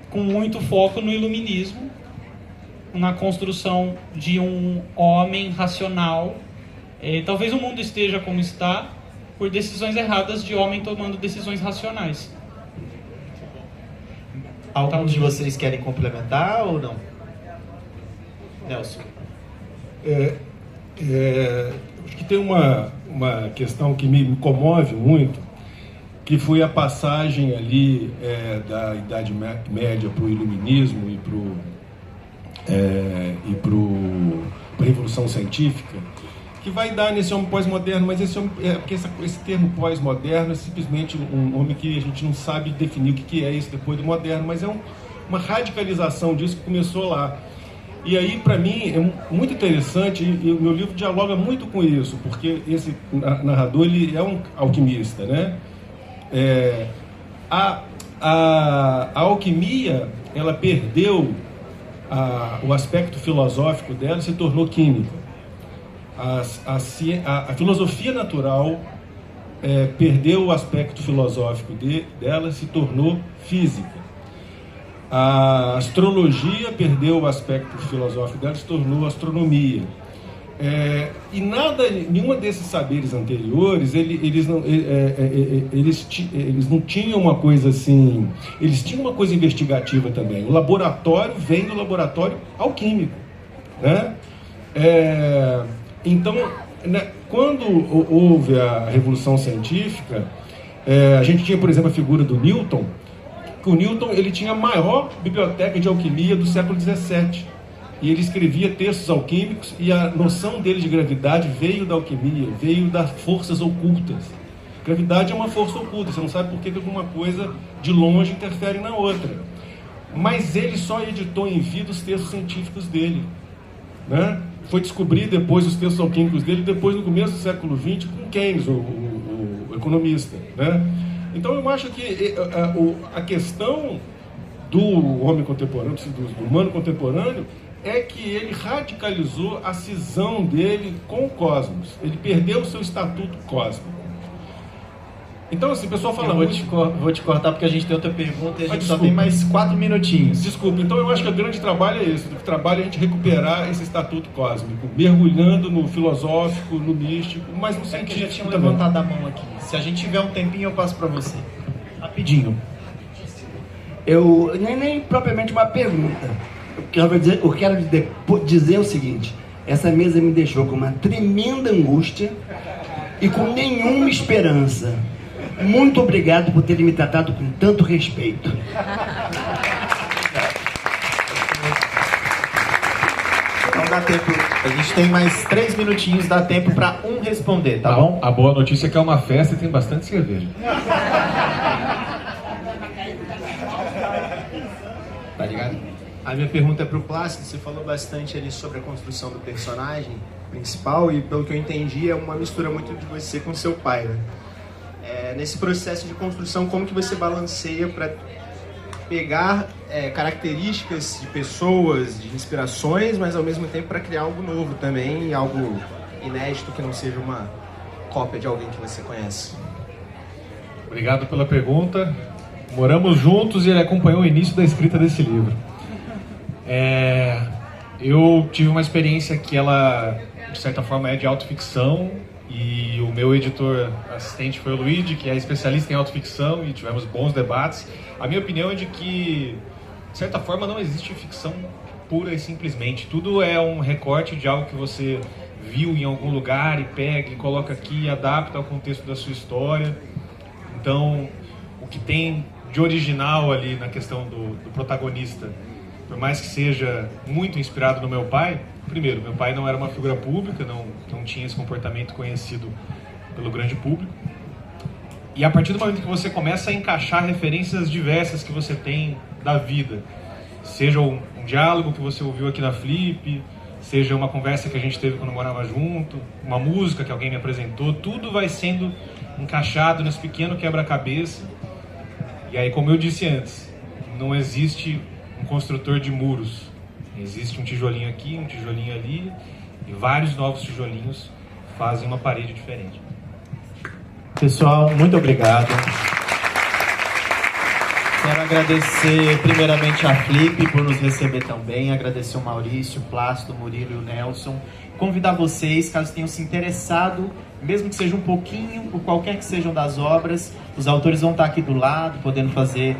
com muito foco no iluminismo, na construção de um homem racional. Talvez o mundo esteja como está por decisões erradas de homem tomando decisões racionais. Alguns de vocês querem complementar ou não? Nelson. Acho que tem uma questão que me comove muito, que foi a passagem ali da Idade Média para o Iluminismo e para a Revolução Científica, que vai dar nesse homem pós-moderno, mas porque esse termo pós-moderno é simplesmente um homem que a gente não sabe definir o que é isso depois do moderno, mas é uma radicalização disso que começou lá. E aí, para mim, é muito interessante, e o meu livro dialoga muito com isso, porque esse narrador, ele é um alquimista, né? A alquimia, ela perdeu o aspecto filosófico dela e se tornou química. A filosofia natural perdeu o aspecto filosófico dela e se tornou física. A astrologia perdeu o aspecto filosófico dela e se tornou astronomia. E nenhuma desses saberes anteriores, eles não tinham uma coisa assim, eles tinham uma coisa investigativa também. O laboratório vem do laboratório alquímico, né? Então, né, quando houve a Revolução Científica, a gente tinha, por exemplo, a figura do Newton, que o Newton ele tinha a maior biblioteca de alquimia do século XVII. E ele escrevia textos alquímicos, e a noção dele de gravidade veio da alquimia, veio das forças ocultas. Gravidade é uma força oculta, você não sabe por que alguma coisa de longe interfere na outra. Mas ele só editou em vida os textos científicos dele, né? Foi descobrir depois os textos alquímicos dele, depois no começo do século XX, com Keynes, o economista, né? Então eu acho que a questão do homem contemporâneo, do humano contemporâneo, é que ele radicalizou a cisão dele com o cosmos. Ele perdeu o seu estatuto cósmico. Então, assim, o pessoal fala... Vou te cortar porque a gente tem outra pergunta e a gente só tem mais 4 minutinhos. Desculpa. Então, eu acho que o grande trabalho é esse. O trabalho é a gente recuperar esse estatuto cósmico, mergulhando no filosófico, no místico, mas no científico já tinha também. levantado a mão aqui. Se a gente tiver um tempinho, eu passo para você. Rapidinho. Nem propriamente uma pergunta. Eu quero dizer o seguinte: essa mesa me deixou com uma tremenda angústia e com nenhuma esperança. Muito obrigado por terem me tratado com tanto respeito. Então dá tempo, a gente tem mais 3 minutinhos, dá tempo para um responder, tá bom? A boa notícia é que é uma festa e tem bastante cerveja. Tá ligado? A minha pergunta é pro Plácido. Você falou bastante ali sobre a construção do personagem principal e, pelo que eu entendi, é uma mistura muito de você com seu pai, né? Nesse processo de construção, como que você balanceia para pegar características de pessoas, de inspirações, mas ao mesmo tempo para criar algo novo também, algo inédito que não seja uma cópia de alguém que você conhece? Obrigado pela pergunta. Moramos juntos e ele acompanhou o início da escrita desse livro. Eu tive uma experiência que ela, de certa forma, é de autoficção, e o meu editor assistente foi o Luigi, que é especialista em autoficção, e tivemos bons debates. A minha opinião é de que, de certa forma, não existe ficção pura e simplesmente. Tudo é um recorte de algo que você viu em algum lugar e pega e coloca aqui e adapta ao contexto da sua história. Então, o que tem de original ali na questão do protagonista, por mais que seja muito inspirado no meu pai, primeiro, meu pai não era uma figura pública, não tinha esse comportamento conhecido pelo grande público. E a partir do momento que você começa a encaixar referências diversas que você tem da vida, seja um diálogo que você ouviu aqui na Flip, seja uma conversa que a gente teve quando morava junto, uma música que alguém me apresentou, tudo vai sendo encaixado nesse pequeno quebra-cabeça. E aí, como eu disse antes, não existe um construtor de muros. Existe um tijolinho aqui, um tijolinho ali, e vários novos tijolinhos fazem uma parede diferente. Pessoal, muito obrigado. Quero agradecer primeiramente a Flip por nos receber tão bem, agradecer o Maurício, o Plácido, o Murilo e o Nelson. Convidar vocês, caso tenham se interessado, mesmo que seja um pouquinho, por qualquer que sejam das obras, os autores vão estar aqui do lado, podendo fazer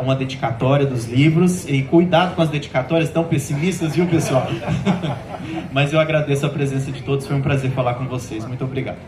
uma dedicatória dos livros. E cuidado com as dedicatórias tão pessimistas, viu, pessoal? Mas eu agradeço a presença de todos, foi um prazer falar com vocês. Muito obrigado.